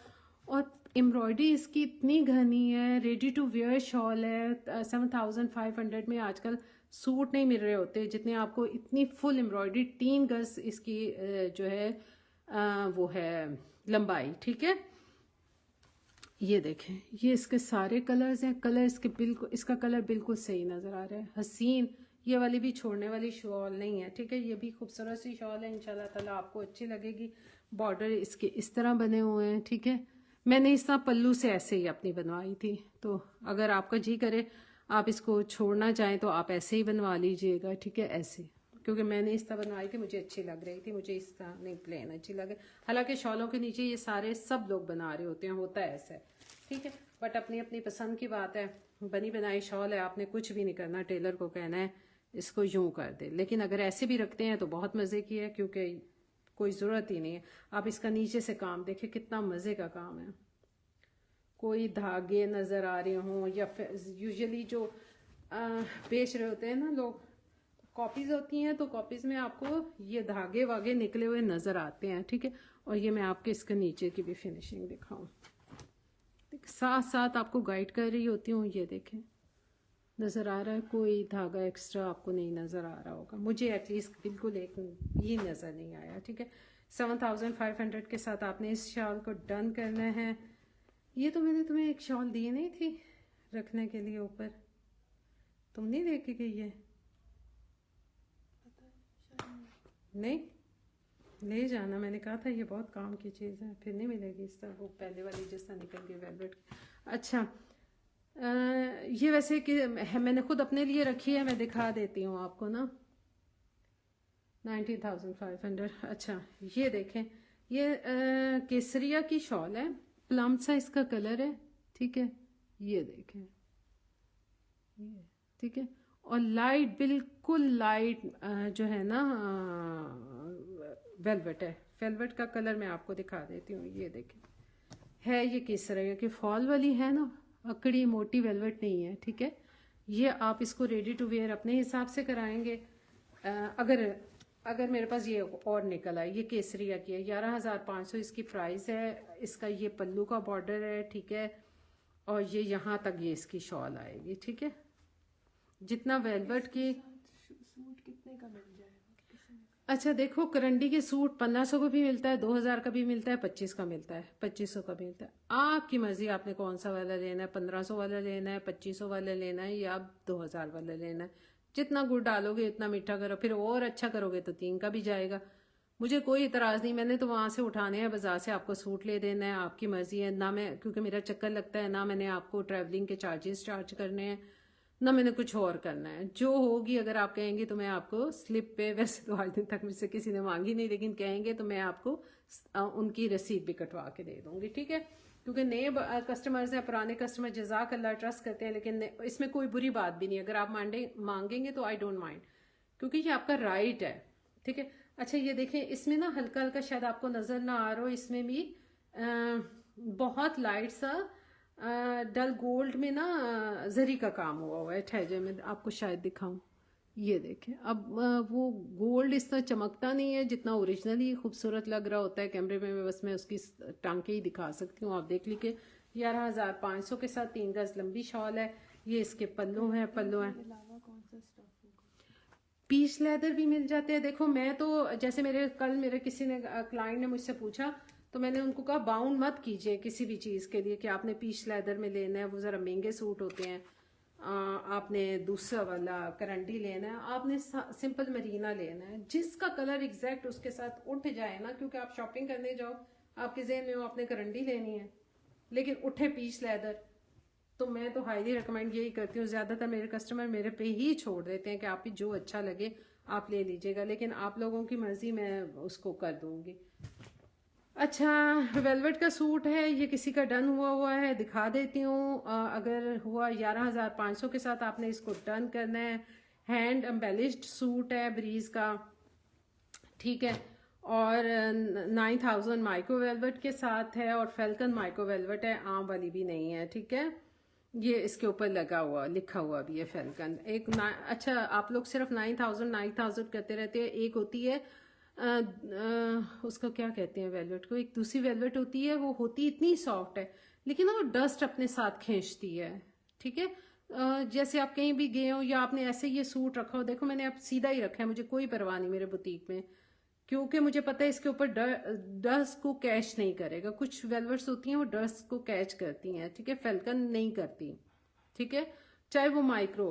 और एम्ब्रॉयडरी इसकी इतनी घनी है, रेडी टू वेयर शॉल है। 7500 में आजकल सूट नहीं मिल रहे होते जितने आपको इतनी फुल एम्ब्रॉयडरी, 3 गज इसकी जो है वो है लंबाई, ठीक है। ये देखें, ये इसके सारे कलर्स हैं, कलर इसके बिल्कुल, इसका कलर बिल्कुल सही नज़र आ रहा है, हसीन। ये वाली भी छोड़ने वाली शॉल नहीं है, ठीक है। ये भी खूबसूरत सी शॉल है, इंशाल्लाह ताला आपको अच्छी लगेगी। बॉर्डर इसके इस तरह बने हुए हैं, ठीक है। मैंने इस तरह पल्लू से ऐसे ही अपनी बनवाई थी, तो अगर आपका जी करे आप इसको छोड़ना चाहें तो आप ऐसे ही बनवा लीजिएगा, ठीक है, ऐसे। क्योंकि मैंने इस तरह बनवाई थी, मुझे अच्छी लग रही थी, मुझे इस तरह नहीं प्लेन अच्छी लगे। हालांकि शॉलों के नीचे ये सारे सब लोग बना रहे होते हैं, होता है ऐसा, ठीक है। बट अपनी अपनी पसंद की बात है, बनी बनाई शॉल है, आपने कुछ भी नहीं करना, टेलर को कहना है इसको यूं कर दे। लेकिन अगर ऐसे भी रखते हैं तो बहुत मज़े की है, क्योंकि कोई ज़रूरत ही नहीं है। आप इसका नीचे से काम देखिए, कितना मज़े का काम है। कोई धागे नज़र आ रहे हों, या यूजुअली जो बेच रहे होते हैं ना लोग, कॉपीज़ होती हैं, तो कॉपीज़ में आपको ये धागे वागे निकले हुए नज़र आते हैं, ठीक है। और ये मैं आपके इसके नीचे की भी फिनिशिंग दिखाऊं, साथ साथ आपको गाइड कर रही होती हूँ। ये देखें, नज़र आ रहा है, कोई धागा एक्स्ट्रा आपको नहीं नज़र आ रहा होगा, मुझे एटलीस्ट बिल्कुल एक भी नज़र नहीं आया, ठीक है। 7500 के साथ आपने इस शॉल को डन करना है। ये तो मैंने तुम्हें एक शॉल दी नहीं थी रखने के लिए ऊपर, तुम नहीं लेके गई है? नहीं ले जाना, मैंने कहा था ये बहुत काम की चीज़ है, फिर नहीं मिलेगी इस तरह, वो पहले वाली जिस तरह निकल गई वेलवेट। अच्छा ये वैसे कि मैंने खुद अपने लिए रखी है, मैं दिखा देती हूँ आपको ना। 19,500। अच्छा ये देखें, ये केसरिया की शॉल है, प्लम सा इसका कलर है, ठीक है। ये देखें, ये ठीक है। और लाइट, बिल्कुल लाइट जो है ना वेलवेट है। वेलवेट का कलर मैं आपको दिखा देती हूँ, ये देखें, है ये किस तरह की फॉल वाली है ना, अकड़ी मोटी वेलवेट नहीं है, ठीक है। ये आप इसको रेडी टू वेयर अपने हिसाब से कराएंगे। अगर मेरे पास ये और निकल आए, ये केसरिया की है, 11,500 इसकी प्राइस है। इसका ये पल्लू का बॉर्डर है, ठीक है, और ये यहाँ तक ये इसकी शॉल आएगी, ठीक है। जितना वेलवेट की सूट कितने का मिल जाएगा? अच्छा देखो, करंडी के सूट 1500 का भी मिलता है, 2000 का भी मिलता है, 25 का मिलता है, 2500 का भी मिलता है। आपकी मर्जी, आपने कौन सा वाला लेना है, 1500 वाला लेना है, 2500 वाला लेना है, या 2000 वाला लेना है। जितना गुड़ डालोगे उतना मीठा करो, फिर और अच्छा करोगे तो 3 का भी जाएगा। मुझे कोई इतराज़ नहीं, मैंने तो वहाँ से उठाने हैं बाजार से, आपको सूट ले देना है, आपकी मर्जी है ना। मैं, क्योंकि मेरा चक्कर लगता है ना, मैंने आपको ट्रैवलिंग के चार्जेस चार्ज करने हैं ना, मैंने कुछ और करना है। जो होगी, अगर आप कहेंगे तो मैं आपको स्लिप पे, वैसे तो आज दिन तक मुझसे किसी ने मांगी नहीं, लेकिन कहेंगे तो मैं आपको उनकी रसीद भी कटवा के दे दूंगी, ठीक है। क्योंकि नए कस्टमर्स हैं, पुराने कस्टमर जज़ाक अल्लाह ट्रस्ट करते हैं, लेकिन इसमें कोई बुरी बात भी नहीं। अगर आप मांगेंगे तो आई डोंट माइंड, क्योंकि ये आपका राइट है, ठीक है। अच्छा ये देखें, इसमें ना हल्का हल्का शायद आपको नज़र ना आ रहा हो, इसमें भी बहुत लाइट सा डल गोल्ड में ना जरी का काम हुआ है। ठहरे में आपको शायद दिखाऊं, ये देखें। अब वो गोल्ड इस तरह चमकता नहीं है जितना ओरिजिनली खूबसूरत लग रहा होता है कैमरे में। बस मैं उसकी टांके ही दिखा सकती हूँ, आप देख लीजिए। 11,500 के साथ 3 गज लंबी शॉल है। ये इसके पल्लू हैं, कौन सा स्टफ होगा? पीस लेदर भी मिल जाते हैं। देखो मैं तो, जैसे मेरे किसी ने क्लाइंट ने मुझसे पूछा, तो मैंने उनको कहा बाउंड मत कीजिए किसी भी चीज़ के लिए कि आपने पीस लेदर में लेना है, वो ज़रा महंगे सूट होते हैं। आपने दूसरा वाला करंडी लेना है, आपने सिंपल मरीना लेना है, जिसका कलर एग्जैक्ट उसके साथ उठ जाए ना। क्योंकि आप शॉपिंग करने जाओ, आपके जहन में हो आपने करंडी लेनी है, लेकिन उठे पीस लेदर, तो मैं तो हाईली रिकमेंड यही करती हूँ। ज़्यादातर मेरे कस्टमर मेरे पे ही छोड़ देते हैं कि आप ही जो अच्छा लगे आप ले लीजिएगा, लेकिन आप लोगों की मर्जी, मैं उसको कर दूँगी। अच्छा, वेलवेट का सूट है, ये किसी का डन हुआ है, दिखा देती हूँ। अगर हुआ 11,500 के साथ आपने इसको डन करना है। हैंड एम्बेलिश्ड सूट है ब्रीज का, ठीक है, और 9,000 माइक्रो वेलवेट के साथ है, और फेल्कन माइक्रो वेलवेट है, आम वाली भी नहीं है, ठीक है। ये इसके ऊपर लगा हुआ, लिखा हुआ भी है फेल्कन। अच्छा, आप लोग सिर्फ 9,000 करते रहते हैं। एक होती है उसको क्या कहते हैं वेलवेट को, एक दूसरी वेलवेट होती है, वो होती इतनी सॉफ्ट है, लेकिन वो डस्ट अपने साथ खींचती है, ठीक है। जैसे आप कहीं भी गए हो या आपने ऐसे ये सूट रखा हो, देखो मैंने अब सीधा ही रखा है, मुझे कोई परवाह नहीं मेरे बुटीक में, क्योंकि मुझे पता है इसके ऊपर डस्ट को कैच नहीं करेगा। कुछ वेलवेट्स होती हैं वो डस्ट को कैच करती हैं, ठीक है, फेल्कन नहीं करती, ठीक है, चाहे वो माइक्रो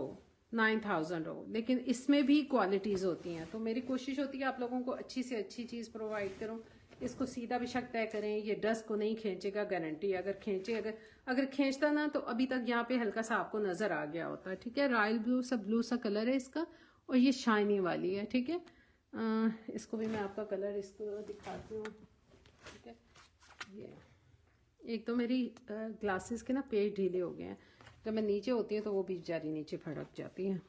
9,000 हो, लेकिन इसमें भी क्वालिटीज़ होती हैं। तो मेरी कोशिश होती है आप लोगों को अच्छी से अच्छी चीज़ प्रोवाइड करूं। इसको सीधा बेशक तय करें, ये डस्ट को नहीं खींचेगा, गारंटी। अगर खींचता ना, तो अभी तक यहाँ पे हल्का सा आपको नज़र आ गया होता है, ठीक है। रॉयल ब्लू सा कलर है इसका, और ये शाइनी वाली है, ठीक है। इसको भी मैं आपका कलर इसको दिखाती हूँ, ठीक है। ये एक तो मेरी ग्लासेस के ना पेज ढीले हो गए हैं, जब मैं नीचे होती हूँ तो वो भी बेचारी नीचे फड़क जाती है।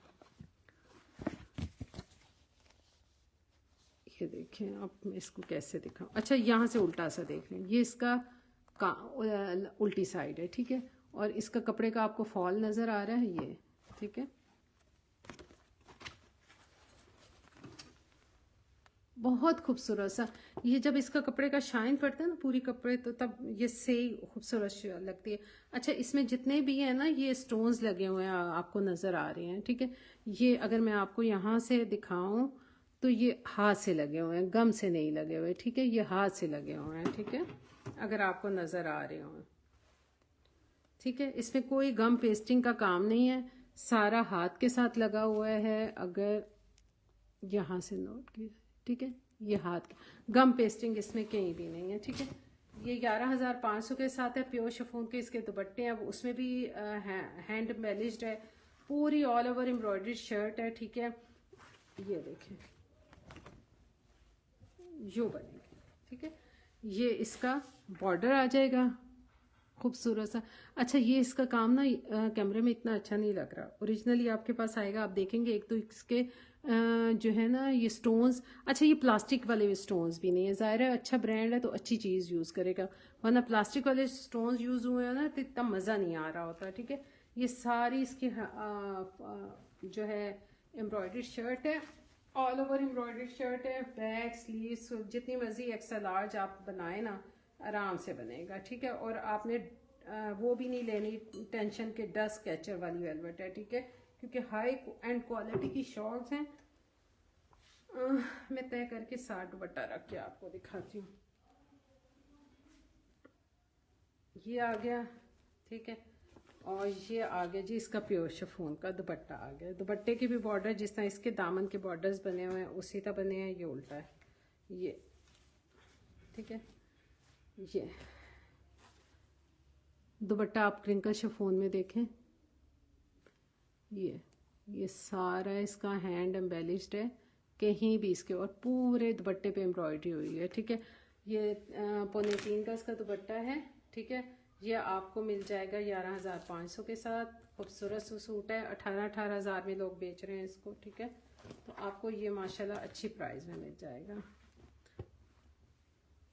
ये देखें, अब मैं इसको कैसे दिखाऊं। अच्छा, यहाँ से उल्टा सा देख लें, ये इसका उल्टी साइड है, ठीक है, और इसका कपड़े का आपको फॉल नज़र आ रहा है, ये, ठीक है। बहुत खूबसूरत सा, ये जब इसका कपड़े का शाइन पड़ता है ना पूरी कपड़े, तो तब ये सही खूबसूरत लगती है। अच्छा, इसमें जितने भी है ना ये स्टोन्स लगे हुए हैं, आपको नज़र आ रहे हैं, ठीक है। ये अगर मैं आपको यहाँ से दिखाऊं तो ये हाथ से लगे हुए हैं, गम से नहीं लगे हुए, ठीक है, ये हाथ से लगे हुए हैं, ठीक है, अगर आपको नज़र आ रहे हो, ठीक है। इसमें कोई गम पेस्टिंग का काम नहीं है, सारा हाथ के साथ लगा हुआ है। अगर यहाँ से नोट किया, ठीक है, ये हाथ गम पेस्टिंग इसमें कहीं भी नहीं है, ठीक है। ये 11,500 के साथ है, प्योर शिफॉन के इसके दुपट्टे हैं, उसमें भी हैंड एम्बेलिश्ड है, पूरी ऑल ओवर एम्ब्रॉयडर्ड शर्ट है, ठीक है। ये देखें, यो बनेगी, ठीक है। ये इसका बॉर्डर आ जाएगा, खूबसूरत सा। अच्छा ये इसका काम ना कैमरे में इतना अच्छा नहीं लग रहा, ओरिजिनली आपके पास आएगा आप देखेंगे। एक तो इसके जो है ना ये स्टोन्स, अच्छा ये प्लास्टिक वाले स्टोन्स भी नहीं है, ज़ाहिर है अच्छा ब्रांड है तो अच्छी चीज़ यूज़ करेगा, वरना प्लास्टिक वाले स्टोन्स यूज़ हुए हैं ना तो इतना मज़ा नहीं आ रहा होता। ठीक है, ये सारी इसकी जो है एम्ब्रॉयडर्ड शर्ट है, ऑल ओवर एम्ब्रॉयडर्ड शर्ट है, बैक स्लीव्स जितनी मर्जी एक्स्ट्रा लार्ज आप बनाए ना आराम से बनेगा। ठीक है, और आपने वो भी नहीं लेनी टेंशन के डस्ट कैचर वाली वेलवेट है। ठीक है, क्योंकि हाई एंड क्वालिटी की शॉल्स हैं। मैं तय करके साथ दुपट्टा रख के आपको दिखाती हूँ। ये आ गया, ठीक है, और ये आ गया जी इसका प्योर शिफॉन का दुपट्टा आ गया। दुपट्टे के भी बॉर्डर जिस तरह इसके दामन के बॉर्डर्स बने हुए हैं उसी तरह बने हैं, ये उल्टा है ये। ठीक है, ये दुपट्टा आप क्रिंकल शिफॉन में देखें, ये सारा इसका हैंड एम्बेलिश्ड है, कहीं भी इसके, और पूरे दुपट्टे पे एम्ब्रॉयडरी हुई है। ठीक है, ये 3.25 का इसका दुपट्टा है। ठीक है, ये आपको मिल जाएगा 11,500 के साथ। खूबसूरत सूट है, 18,000 में लोग बेच रहे हैं इसको। ठीक है, तो आपको ये माशाल्लाह अच्छी प्राइस में मिल जाएगा।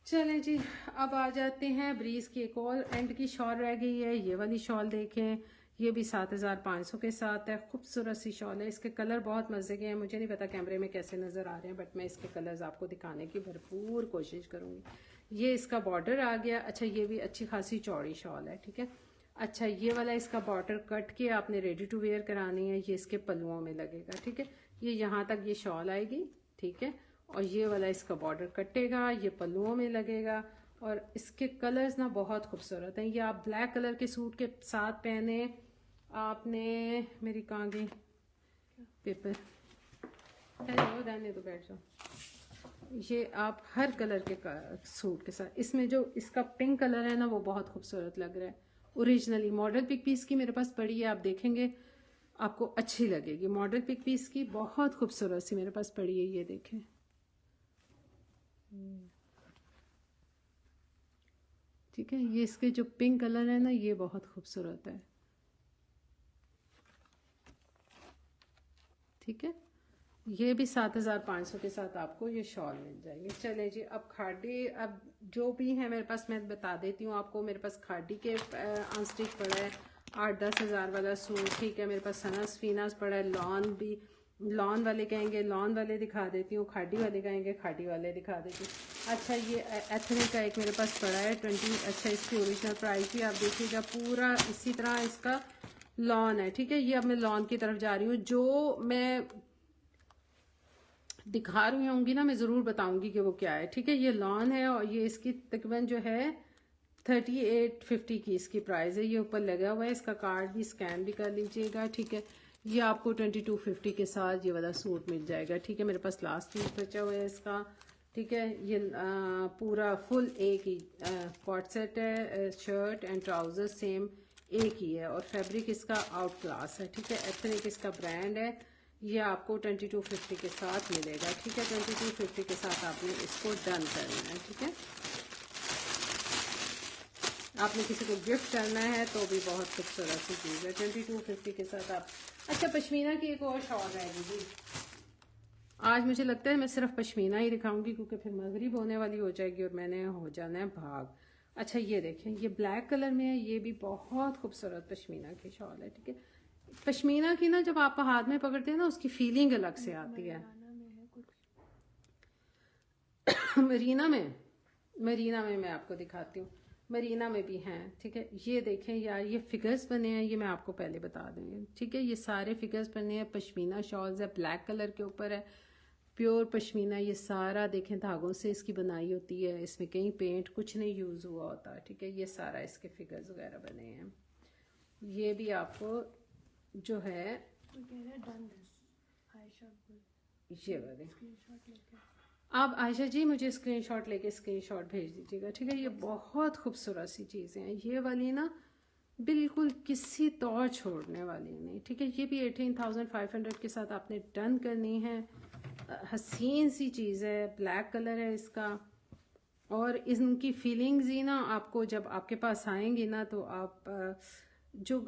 चलें जी, अब आ जाते हैं ब्रीज की एक और एंड की शॉल रह गई है। ये वाली शॉल देखें, ये भी 7,500 के साथ है, खूबसूरत सी शॉल है। इसके कलर बहुत मज़े के हैं, मुझे नहीं पता कैमरे में कैसे नज़र आ रहे हैं, बट मैं इसके कलर्स आपको दिखाने की भरपूर कोशिश करूँगी। ये इसका बॉर्डर आ गया। अच्छा ये भी अच्छी खासी चौड़ी शॉल है। ठीक है, अच्छा ये वाला इसका बॉर्डर कट के आपने रेडी टू वेयर करानी है, ये इसके पल्लुओं में लगेगा। ठीक है, ये यहाँ तक ये शॉल आएगी। ठीक है, और ये वाला इसका बॉर्डर कटेगा, ये पल्लुओं में लगेगा, और इसके कलर्स ना बहुत खूबसूरत हैं। ये आप ब्लैक कलर के सूट के साथ पहने, आपने मेरी कहाँ गई पेपर, हेलो रहने तो बैठ जाओ। ये आप हर कलर के सूट के साथ, इसमें जो इसका पिंक कलर है ना वो बहुत खूबसूरत लग रहा है। ओरिजिनली मॉडल पिक पीस की मेरे पास पड़ी है, आप देखेंगे आपको अच्छी लगेगी। मॉडल पिक पीस की बहुत खूबसूरत सी मेरे पास पड़ी है, ये देखें। ठीक है, ये इसके जो पिंक कलर है ना ये बहुत खूबसूरत है। ठीक है, ये भी 7,500 के साथ आपको ये शॉल मिल जाएगी। चले जी, अब खाड़ी, अब जो भी है मेरे पास मैं बता देती हूँ आपको। मेरे पास खाड़ी के अनस्टिच पड़ा है 8-10 हज़ार वाला सूट। ठीक है, मेरे पास सनस फीनास पड़ा है, लॉन भी, लॉन वाले कहेंगे लॉन वाले दिखा देती हूँ, खाड़ी वाले कहेंगे खाड़ी वाले दिखा देती हूँ। अच्छा ये एथनिक का एक मेरे पास पड़ा है 20। अच्छा इसकी ओरिजिनल प्राइस भी आप देखिएगा, पूरा इसी तरह इसका लॉन है। ठीक है, ये अब मैं लॉन की तरफ जा रही हूँ। जो मैं दिखा रही होंगी ना मैं ज़रूर बताऊंगी कि वो क्या है। ठीक है, ये लॉन है और ये इसकी तकरीबन जो है 3850 की इसकी प्राइस है। ये ऊपर लगा हुआ है, इसका कार्ड भी स्कैन भी कर लीजिएगा। ठीक है, ये आपको 2250 के साथ ये वाला सूट मिल जाएगा। ठीक है, मेरे पास लास्ट पीस बचा हुआ है इसका। ठीक है, ये पूरा फुल एक ही कॉट सेट है, शर्ट एंड ट्राउज़र सेम एक ही है, और फैब्रिक इसका आउट क्लास है। ठीक है, एथनिक इसका ब्रांड है। ये आपको 2250 के साथ मिलेगा। ठीक है, 2250 के साथ आपने इसको डन करना है। ठीक है, आपने किसी को गिफ्ट करना है तो भी बहुत खूबसूरत सी चीज़ है 2250 के साथ आप। अच्छा पश्मीना की एक और शॉल रहेगी जी। आज मुझे लगता है मैं सिर्फ पश्मीना ही दिखाऊंगी क्योंकि फिर मगरिब होने वाली हो जाएगी और मैंने हो जाना है भाग। अच्छा ये देखें, ये ब्लैक कलर में है, ये भी बहुत खूबसूरत पश्मीना की शॉल है। ठीक है, पश्मीना की ना जब आप हाथ में पकड़ते हैं ना उसकी फीलिंग अलग से आती है। मरीना में मैं आपको दिखाती हूँ, मरीना में भी हैं। ठीक है, ये देखें यार, ये फिगर्स बने हैं, ये मैं आपको पहले बता देंगे। ठीक है, ये सारे फिगर्स बने हैं, पश्मीना शॉल्स है, ब्लैक कलर के ऊपर है, प्योर पश्मीना। ये सारा देखें धागों से इसकी बनाई होती है, इसमें कहीं पेंट कुछ नहीं यूज़ हुआ होता। ठीक है, ये सारा इसके फिगर्स वगैरह बने हैं। ये भी आपको जो है ये वाले, आप आयशा जी मुझे स्क्रीनशॉट लेके स्क्रीनशॉट भेज दीजिएगा। ठीक है, ये बहुत खूबसूरत सी चीज़ें हैं, ये वाली ना बिल्कुल किसी तौर छोड़ने वाली नहीं। ठीक है, ये भी 18,500 के साथ आपने डन करनी है। हसीन सी चीज़ है, ब्लैक कलर है इसका। और इनकी फीलिंग्स ही ना आपको जब आपके पास आएंगी ना तो आप जो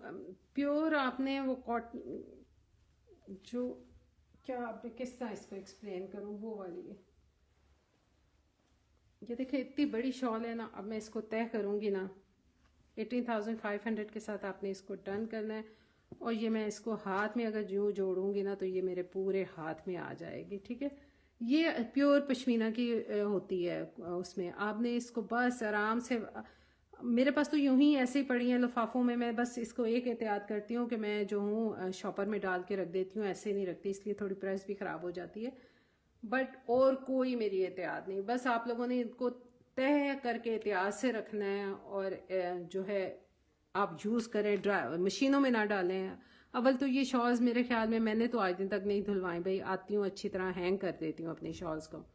प्योर आपने वो कॉटन जो क्या आपने किस तरह इसको एक्सप्लेन करूँ वो वाली है। ये देखिए इतनी बड़ी शॉल है ना। अब मैं इसको तय करूँगी ना 18,500 के साथ आपने इसको डन करना है। और ये मैं इसको हाथ में अगर यूँ जोड़ूंगी ना तो ये मेरे पूरे हाथ में आ जाएगी। ठीक है, ये प्योर पश्मीना की होती है। उसमें आपने इसको बस आराम से, मेरे पास तो यूं ही ऐसे ही पड़ी हैं लिफाफों में। मैं बस इसको एक एहतियात करती हूँ कि मैं जो हूँ शॉपर में डाल के रख देती हूँ, ऐसे नहीं रखती, इसलिए थोड़ी प्रेस भी ख़राब हो जाती है। बट और कोई मेरी एहतियात नहीं, बस आप लोगों ने इनको तय करके एहतियात से रखना है। और जो है आप यूज़ करें, ड्राई मशीनों में ना डालें। अव्वल तो ये शॉल्स मेरे ख्याल में मैंने तो आज दिन तक नहीं धुलवाई भाई, आती हूँ अच्छी तरह हैंग कर देती हूँ अपनी शॉल्स को।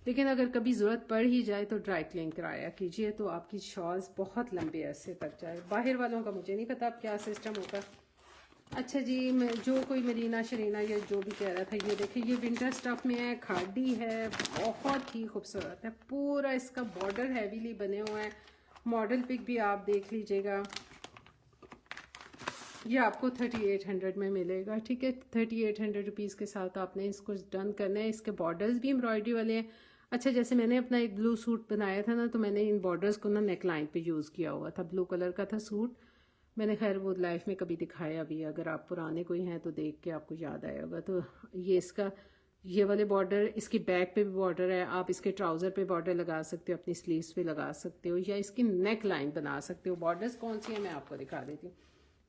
लेकिन अगर कभी ज़रूरत पड़ ही जाए तो ड्राई क्लीन कराया कीजिए, तो आपकी शॉल्स बहुत लंबे अरसे तक जाए। बाहर वालों का मुझे नहीं पता अब क्या सिस्टम होगा। अच्छा जी, मैं जो कोई मरीना शरीना या जो भी कह रहा था, ये देखिए ये विंटर स्टफ में है, खादी है, बहुत ही खूबसूरत है। पूरा इसका बॉर्डर हैवीली बने हुए हैं। मॉडल पिक भी आप देख लीजिएगा। ये आपको 3800 में मिलेगा। ठीक है, 3800 रुपीज़ के साथ आपने इसको डन करना है। इसके बॉर्डर्स भी एम्ब्रॉयडरी वाले हैं। अच्छा, जैसे मैंने अपना एक ब्लू सूट बनाया था ना, तो मैंने इन बॉर्डर्स को ना नेक लाइन पे यूज़ किया हुआ था। ब्लू कलर का था सूट, मैंने खैर वो लाइफ में कभी दिखाया भी, अगर आप पुराने कोई हैं तो देख के आपको याद आया होगा। तो ये इसका ये वाले बॉर्डर, इसकी बैक पे भी बॉर्डर है। आप इसके ट्राउज़र पे बॉर्डर लगा सकते हो, अपनी स्लीव्स पे लगा सकते हो, या इसकी नेक लाइन बना सकते हो। बॉर्डर्स कौन सी हैं मैं आपको दिखा देती हूँ।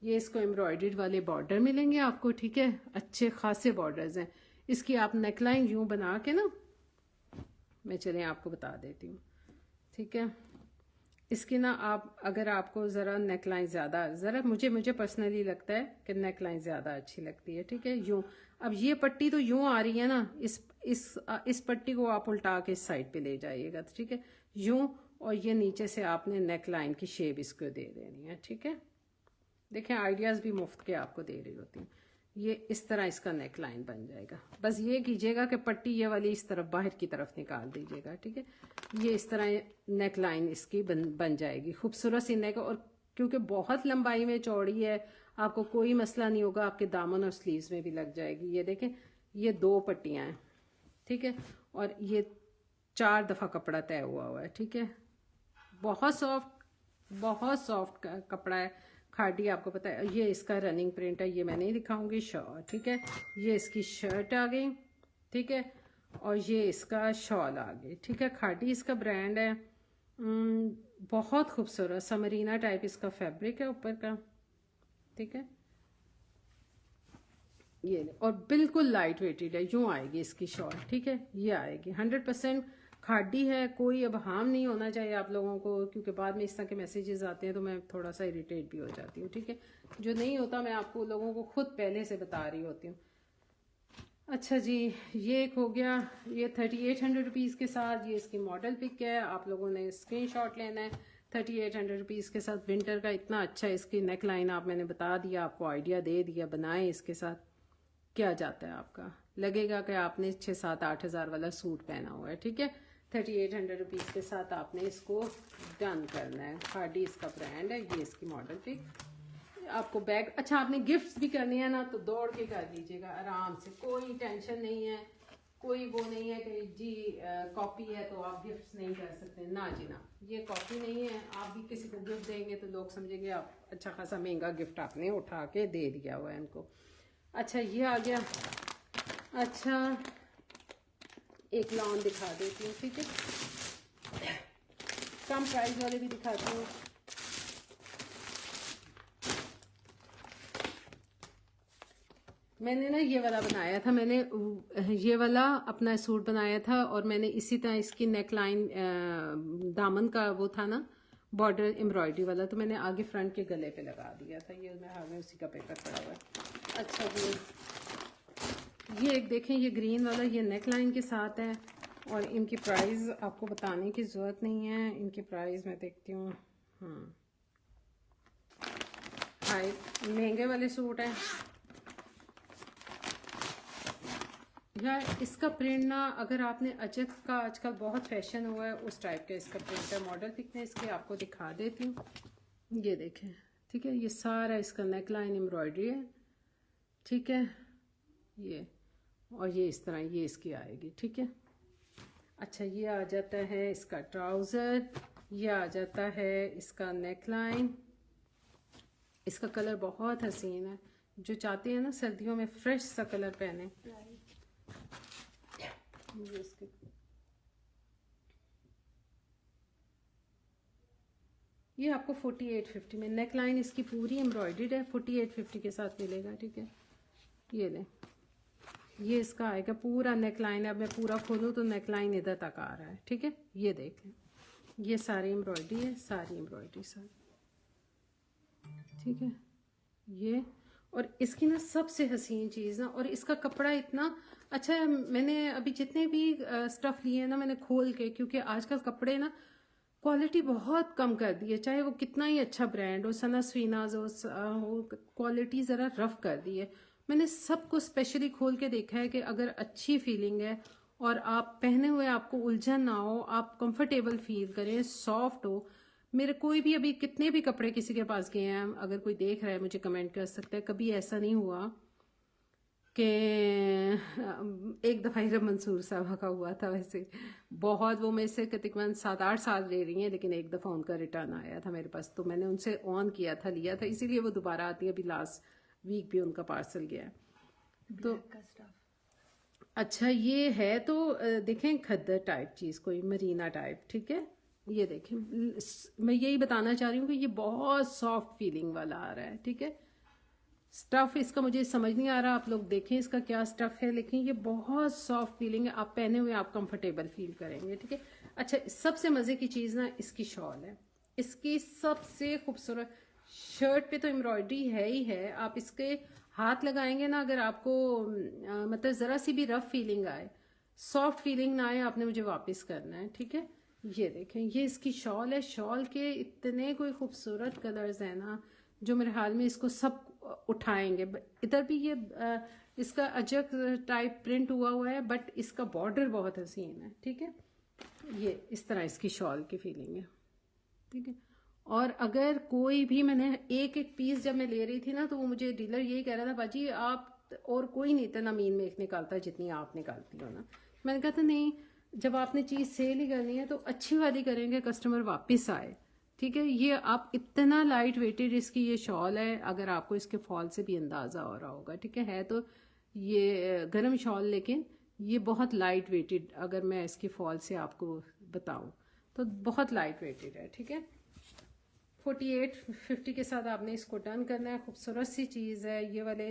ये इसको एम्ब्रॉयडर्ड वाले बॉर्डर मिलेंगे आपको। ठीक है, अच्छे खासे बॉर्डर्स हैं। इसकी आप नेक लाइन यूँ बना के ना, मैं चलें आपको बता देती हूँ। ठीक है, इसकी ना आप अगर आपको ज़रा नेक लाइन ज़रा मुझे पर्सनली लगता है कि नेक लाइन ज़्यादा अच्छी लगती है। ठीक है, यूँ अब ये पट्टी तो यूँ आ रही है ना, इस पट्टी को आप उल्टा के इस साइड पे ले जाइएगा। ठीक है, यूँ, और ये नीचे से आपने नेक लाइन की शेप इसको दे देनी है। ठीक है, देखें आइडियाज़ भी मुफ्त के आपको दे रही होती हैं। ये इस तरह इसका नेक लाइन बन जाएगा। बस ये कीजिएगा कि पट्टी ये वाली इस तरफ बाहर की तरफ निकाल दीजिएगा। ठीक है, ये इस तरह नेक लाइन इसकी बन जाएगी, खूबसूरत सी नेक। और क्योंकि बहुत लंबाई में चौड़ी है, आपको कोई मसला नहीं होगा, आपके दामन और स्लीव्स में भी लग जाएगी। ये देखें, ये 2 पट्टियाँ हैं। ठीक है, और ये 4 दफ़ा कपड़ा तय हुआ है। ठीक है, बहुत सॉफ्ट कपड़ा है, खादी, आपको पता है। ये इसका रनिंग प्रिंट है, ये मैं नहीं दिखाऊंगी। शॉल, ठीक है, ये इसकी शर्ट आ गई। ठीक है, और ये इसका शॉल आ गई। ठीक है, खादी इसका ब्रांड है। बहुत खूबसूरत समरीना टाइप इसका फैब्रिक है ऊपर का। ठीक है, ये और बिल्कुल लाइट वेटेड है, यूँ आएगी इसकी शॉल। ठीक है, ये आएगी 100% खादी है। कोई अब हार्म नहीं होना चाहिए आप लोगों को, क्योंकि बाद में इस तरह के मैसेजेस आते हैं तो मैं थोड़ा सा इरिटेट भी हो जाती हूँ। ठीक है, जो नहीं होता मैं आपको लोगों को खुद पहले से बता रही होती हूँ। अच्छा जी, ये एक हो गया, ये 3800 रुपीज़ के साथ। ये इसकी मॉडल पिक है, आप लोगों ने स्क्रीनशॉट लेना है। 3800 रुपीज़ के साथ विंटर का इतना अच्छा इसकी नेक लाइन आप, मैंने बता दिया आपको, आइडिया दे दिया। बनाएं इसके साथ, क्या जाता है आपका, लगेगा कि आपने 6-7-8 हज़ार वाला सूट पहना हुआ है। ठीक है, 3800 रुपीज़ के साथ आपने इसको डन करना है। खादी इसका ब्रांड है, ये इसकी मॉडल पिक। आपको बैग, अच्छा आपने गिफ्ट्स भी करनी है ना तो दौड़ के कर लीजिएगा आराम से, कोई टेंशन नहीं है। कोई वो नहीं है कि जी कॉपी है तो आप गिफ्ट्स नहीं कर सकते, ना जी ना, ये कॉपी नहीं है। आप भी किसी को गिफ्ट देंगे तो लोग समझेंगे आप अच्छा खासा महंगा गिफ्ट आपने उठा के दे दिया हुआ है इनको। अच्छा, ये आ गया। अच्छा, एक लॉन दिखा देती हूँ। ठीक है, कम प्राइस वाले भी दिखाती हूँ। मैंने ना ये वाला बनाया था, मैंने ये वाला अपना सूट बनाया था, और मैंने इसी तरह इसकी नेक लाइन, दामन का वो था ना बॉर्डर एम्ब्रॉयडरी वाला, तो मैंने आगे फ्रंट के गले पे लगा दिया था। ये मैं हाथ में उसी का पेपर पड़ा हुआ है। अच्छा जी, ये एक देखें, ये ग्रीन वाला, ये नेक लाइन के साथ है। और इनकी प्राइस आपको बताने की ज़रूरत नहीं है। इनकी प्राइस मैं देखती हूँ। हाई महंगे वाले सूट हैं। या इसका प्रिंट ना, अगर आपने अजक का आजकल बहुत फैशन हुआ है उस टाइप का इसका प्रिंट है। मॉडल पिक में इसके आपको दिखा देती हूँ, ये देखें, ठीक है। ये सारा इसका नेक लाइन एम्ब्रॉयडरी है, ठीक है, ये, और ये इस तरह ये इसकी आएगी, ठीक है। अच्छा, ये आ जाता है इसका ट्राउज़र, ये आ जाता है इसका नेक लाइन। इसका कलर बहुत हसीन है, जो चाहते हैं ना सर्दियों में फ्रेश सा कलर पहने। ये इसके ये आपको 4850 में नेक लाइन इसकी पूरी एम्ब्रॉयडर्ड है, 4850 के साथ मिलेगा, ठीक है। ये लें, ये इसका आएगा पूरा नेक लाइन है। अब मैं पूरा खोलूँ तो नेक लाइन इधर तक आ रहा है, ठीक है। ये देखें, ये सारी एम्ब्रॉयडरी है, सारी एम्ब्रॉयडरी सारी, ठीक है। ये, और इसकी ना सबसे हसीन चीज़ ना, और इसका कपड़ा इतना अच्छा है। मैंने अभी जितने भी स्टफ़ लिए ना मैंने खोल के, क्योंकि आजकल कपड़े ना क्वालिटी बहुत कम कर दी है, चाहे वो कितना ही अच्छा ब्रांड हो, सना स्वीनाज हो, क्वालिटी ज़रा रफ़ कर दी है। मैंने सबको स्पेशली खोल के देखा है कि अगर अच्छी फीलिंग है और आप पहने हुए आपको उलझन ना हो, आप कंफर्टेबल फील करें, सॉफ्ट हो। मेरे कोई भी अभी कितने भी कपड़े किसी के पास गए हैं, अगर कोई देख रहा है मुझे कमेंट कर सकता है, कभी ऐसा नहीं हुआ कि एक दफ़ा ही मंसूर साहब का हुआ था। वैसे बहुत, वो मेरे से तकरीबन 7-8 साल ले रही हैं, लेकिन एक दफ़ा उनका रिटर्न आया था मेरे पास, तो मैंने उनसे ऑन किया था, लिया था, इसीलिए वो दोबारा आती है। अभी लास्ट वीक भी उनका पार्सल गया है। तो अच्छा, ये है तो देखें खद्दर टाइप चीज़, कोई मरीना टाइप, ठीक है। ये देखें, मैं यही बताना चाह रही हूँ कि ये बहुत सॉफ्ट फीलिंग वाला आ रहा है, ठीक है। स्टफ़ इसका मुझे समझ नहीं आ रहा, आप लोग देखें इसका क्या स्टफ़ है, लेकिन ये बहुत सॉफ्ट फीलिंग है, आप पहने हुए आप कंफर्टेबल फील करेंगे, ठीक है। अच्छा, सबसे मज़े की चीज़ ना इसकी शॉल है। इसकी सबसे खूबसूरत, शर्ट पे तो एम्ब्रॉयडरी है ही है, आप इसके हाथ लगाएंगे ना, अगर आपको मतलब ज़रा सी भी रफ़ फीलिंग आए, सॉफ्ट फीलिंग ना आए, आपने मुझे वापस करना है, ठीक है। ये देखें, ये इसकी शॉल है। शॉल के इतने कोई खूबसूरत कलर्स हैं ना, जो मेरे हाल में इसको सब उठाएंगे। इधर भी ये इसका अजक टाइप प्रिंट हुआ है, बट इसका बॉर्डर बहुत हसीन है, ठीक है। ये इस तरह इसकी शॉल की फीलिंग है, ठीक है। और अगर कोई भी, मैंने एक एक पीस जब मैं ले रही थी ना, तो वो मुझे डीलर यही कह रहा था, बाजी आप और कोई नहीं इतना मीन में निकालता जितनी आप निकालती हो ना। मैंने कहा था नहीं, जब आपने चीज़ सेल ही करनी है तो अच्छी वाली करेंगे, कस्टमर वापस आए, ठीक है। ये आप इतना लाइट वेटेड इसकी ये शॉल है, अगर आपको इसके फॉल से भी अंदाज़ा हो रहा होगा, ठीक है तो ये गर्म शॉल, लेकिन ये बहुत लाइट वेटेड, अगर मैं इसकी फॉल से आपको बताऊं तो बहुत लाइट वेटेड है, ठीक है। 4850 के साथ आपने इसको डन करना है। खूबसूरत सी चीज़ है ये वाले,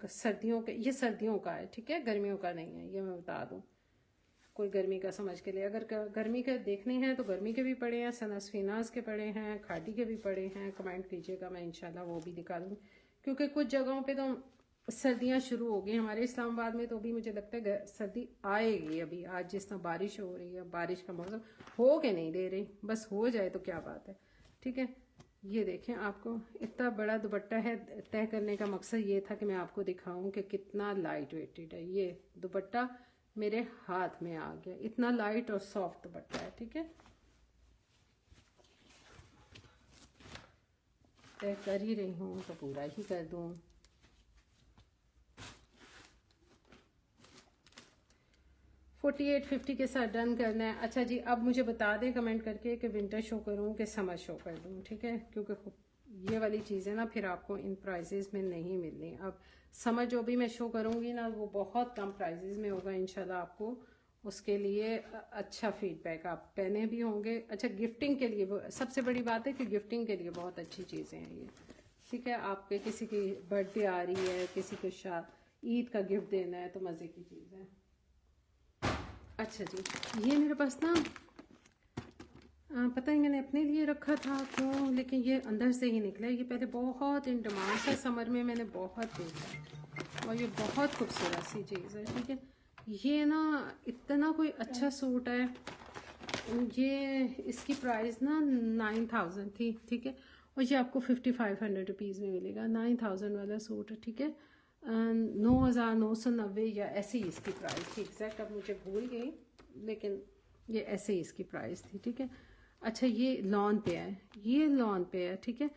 सर्दियों के, ये सर्दियों का है, ठीक है, गर्मियों का नहीं है, ये मैं बता दूं। कोई गर्मी का समझ के लिए, अगर गर्मी के देखने हैं तो गर्मी के भी पड़े हैं, सनस्फिनाज के पड़े हैं, खादी के भी पड़े हैं, कमेंट कीजिएगा, मैं इंशाल्लाह वो भी दिखा दूँगी। क्योंकि कुछ जगहों पे तो सर्दियां शुरू हो गई, हमारे इस्लामाबाद में तो भी मुझे लगता है सर्दी आएगी। अभी आज जिस तरह बारिश हो रही है, बारिश का मौसम हो के नहीं दे रही, बस हो जाए तो क्या बात है, ठीक है। ये देखें, आपको इतना बड़ा दुपट्टा है, तय करने का मकसद ये था कि मैं आपको दिखाऊं कि कितना लाइट वेटेड है। ये दुपट्टा मेरे हाथ में आ गया, इतना लाइट और सॉफ्ट दुपट्टा है, ठीक है। तय कर ही रही हूँ तो पूरा ही कर दूँ। $48.50 के साथ डन करना है। अच्छा जी, अब मुझे बता दें कमेंट करके कि विंटर शो करूं कि समर शो कर दूं, ठीक है। क्योंकि ये वाली चीज़ें ना फिर आपको इन प्राइजेस में नहीं मिलनी। अब समर जो भी मैं शो करूंगी ना, वो बहुत कम प्राइजेस में होगा इंशाल्लाह। आपको उसके लिए अच्छा फीडबैक, आप पहने भी होंगे। अच्छा, गिफ्टिंग के लिए सबसे बड़ी बात है कि गिफ्टिंग के लिए बहुत अच्छी चीज़ें हैं ये, ठीक है। आपके किसी की बर्थडे आ रही है, किसी को ईद का गिफ्ट देना है, तो मज़े की चीज़ है। अच्छा जी, ये मेरे पास ना पता नहीं मैंने अपने लिए रखा था क्यों, लेकिन ये अंदर से ही निकला। ये पहले बहुत इन डिमांड था, समर में मैंने बहुत देखा, और ये बहुत खूबसूरत सी चीज़ है, ठीक है। ये ना इतना कोई अच्छा सूट है, ये इसकी प्राइस ना 9000 थी, ठीक है। और ये आपको 5500 रुपीज़ में मिलेगा, 9000 वाला सूट है, ठीक है। 9,990 या ऐसे ही इसकी प्राइस थी। एग्जैक्ट अब मुझे भूल गई, लेकिन ये ऐसे ही इसकी प्राइस थी। ठीक है। अच्छा, ये लॉन पे है, ये लॉन पे है। ठीक है।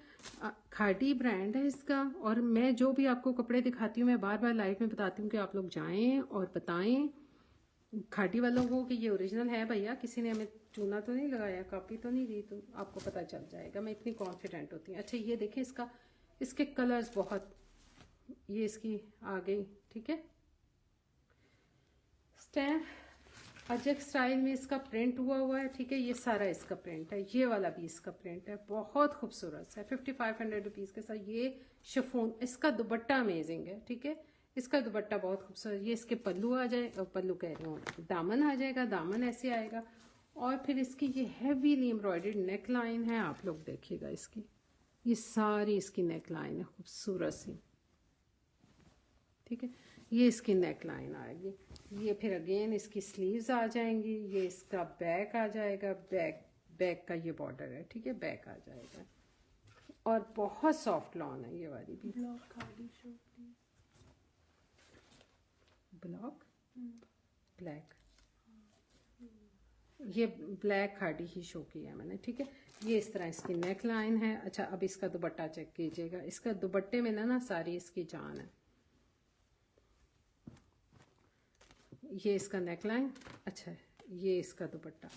खाटी ब्रांड है इसका। और मैं जो भी आपको कपड़े दिखाती हूँ, मैं बार बार लाइव में बताती हूँ कि आप लोग जाएं और बताएं खाटी वालों को कि ये ओरिजिनल है भैया, किसी ने हमें चूना तो नहीं लगाया, कॉपी तो नहीं दी, तो आपको पता चल जाएगा। मैं इतनी कॉन्फिडेंट होती हूँ। अच्छा, ये देखें इसका, इसके कलर्स बहुत, ये इसकी आ गई। ठीक है। स्टैम्प अजक स्टाइल में इसका प्रिंट हुआ है। ठीक है। ये सारा इसका प्रिंट है, ये वाला भी इसका प्रिंट है, बहुत खूबसूरत है। 5500 रुपीज़ के साथ ये शिफॉन। इसका दुपट्टा अमेजिंग है। ठीक है। इसका दुपट्टा बहुत खूबसूरत। ये इसके पल्लू आ जाए, पल्लू कह रही हूँ, दामन आ जाएगा, दामन ऐसे आएगा। और फिर इसकी ये हैवीली एम्ब्रॉयडर्ड नेक लाइन है, आप लोग देखिएगा इसकी, ये सारी इसकी नेक लाइन है खूबसूरत सी। ठीक है। ये इसकी नेक लाइन आएगी। ये फिर अगेन इसकी स्लीव्स आ जाएंगी। ये इसका बैक आ जाएगा, बैक का ये बॉर्डर है। ठीक है। बैक आ जाएगा और बहुत सॉफ्ट लॉन है ये वाली भी। Block khadi show please. Block black, ये ब्लैक खाड़ी ही शो की है मैंने। ठीक है। ये इस तरह इसकी नेक लाइन है। अच्छा, अब इसका दुपट्टा चेक कीजिएगा। इसका दुपट्टे में ना सारी इसकी जान है। ये इसका नेक लाइन। अच्छा, ये इसका दुपट्टा।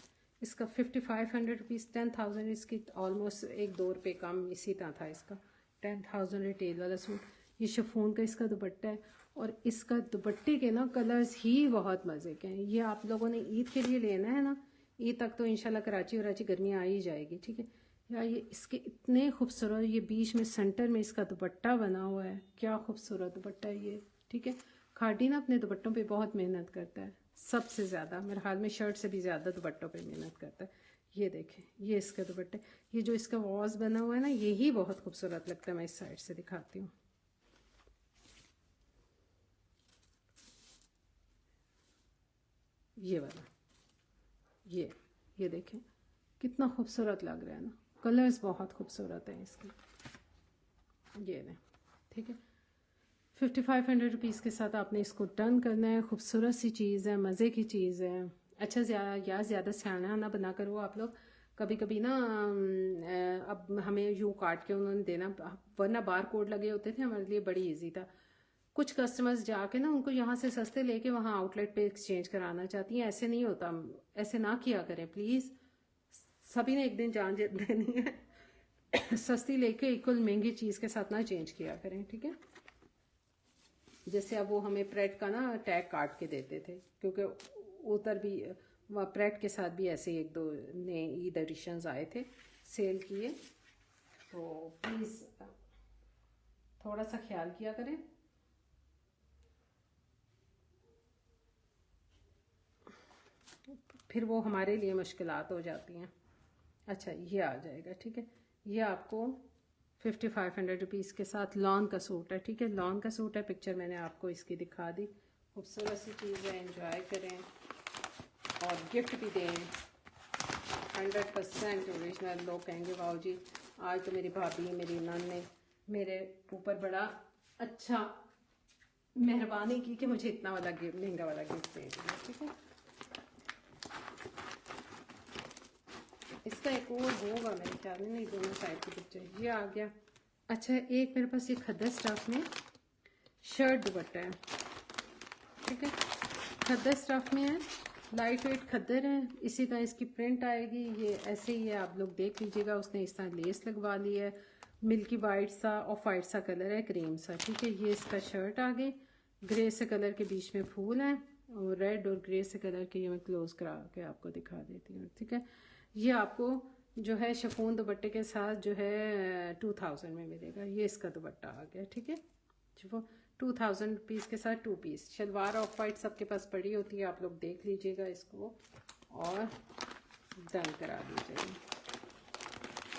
इसका 5500 रुपीज़, 10,000 इसकी ऑलमोस्ट 1-2 रुपये कम इसी तरह था इसका। 10,000 रिटेल वाला सूट। ये शिफॉन का इसका दुपट्टा है। और इसका दुपट्टे के ना कलर्स ही बहुत मज़े के हैं। ये आप लोगों ने ईद के लिए लेना है ना, ईद तक तो इंशाल्लाह कराची वराची गर्मी आ ही जाएगी। ठीक है। या ये इसके इतने खूबसूरत, ये बीच में सेंटर में इसका दुपट्टा बना हुआ है, क्या खूबसूरत दुपट्टा है ये। ठीक है। खादी ना अपने दुपट्टों पे बहुत मेहनत करता है, सबसे ज़्यादा, मेरे हाल में शर्ट से भी ज़्यादा दुपट्टों पे मेहनत करता है। ये देखें, ये इसके दुपट्टे, ये जो इसका वॉज बना हुआ है ना, यही बहुत खूबसूरत लगता है। मैं इस साइड से दिखाती हूँ। ये वाला, ये देखें कितना खूबसूरत लग रहा है ना, कलर्स बहुत खूबसूरत हैं इसके। ये नहीं। ठीक है। 5500 रुपीज़ के साथ आपने इसको डन करना है। खूबसूरत सी चीज़ है, मज़े की चीज़ है। अच्छा, ज़्यादा सियाना ना बना करो आप लोग। कभी कभी ना अब हमें यूँ काट के उन्होंने देना, वरना बार कोड लगे होते थे, हमारे लिए बड़ी इजी था। कुछ कस्टमर्स जाके ना उनको यहाँ से सस्ते लेके वहाँ आउटलेट पे एक्सचेंज कराना चाहती हैं। ऐसे नहीं होता, ऐसे ना किया करें प्लीज़। सभी ने एक दिन जान देनी है। सस्ती लेके इक्वल महंगी चीज़ के साथ ना चेंज किया करें। ठीक है। जैसे अब वो हमें प्रेट का ना टैग काट के देते थे, क्योंकि उधर भी वहाँ प्रेट के साथ भी ऐसे 1-2 नए ईद एडिशंस आए थे, सेल किए। तो प्लीज़ थोड़ा सा ख्याल किया करें। फिर वो हमारे लिए मुश्किलात हो जाती हैं। अच्छा, ये आ जाएगा। ठीक है। ये आपको 5500 रुपीज़ के साथ लॉन का सूट है। ठीक है। लॉन का सूट है, पिक्चर मैंने आपको इसकी दिखा दी। खूबसूरत सी चीज़ है, एंजॉय करें और गिफ्ट भी दें। 100% ओरिजिनल। लोग कहेंगे वाओ जी, आज तो मेरी भाभी, मेरी नन ने मेरे ऊपर बड़ा अच्छा मेहरबानी की कि मुझे इतना वाला गिफ्ट, महंगा वाला गिफ्ट दे दिया। ठीक है। इसका एक और होगा मेरे ख्याल में, नहीं, दोनों साइड की पिक्चर। ये आ गया। अच्छा, एक मेरे पास ये खद्दर स्टफ में शर्ट दुपट्टा है। ठीक है। खद्दर स्टफ में है, लाइट वेट खद्दर है। इसी तरह इसकी प्रिंट आएगी। ये ऐसे ही है, आप लोग देख लीजिएगा। उसने इस तरह लेस लगवा ली है, मिल्की वाइट सा ऑफ वाइट सा कलर है, क्रीम सा। ठीक है। ये इसका शर्ट आ गई, ग्रे से कलर के बीच में फूल हैं, और रेड और ग्रे से कलर के, ये मैं क्लोज करा के आपको दिखा देती हूँ। ठीक है। ये आपको जो है शिफॉन दुपट्टे के साथ जो है 2000 में मिलेगा। ये इसका दुपट्टा आ गया। ठीक है। शिफॉन 2000 रुपीज़ के साथ 2 पीस। शलवार ऑफ वाइट सबके पास पड़ी होती है, आप लोग देख लीजिएगा इसको और डन करा दीजिएगा।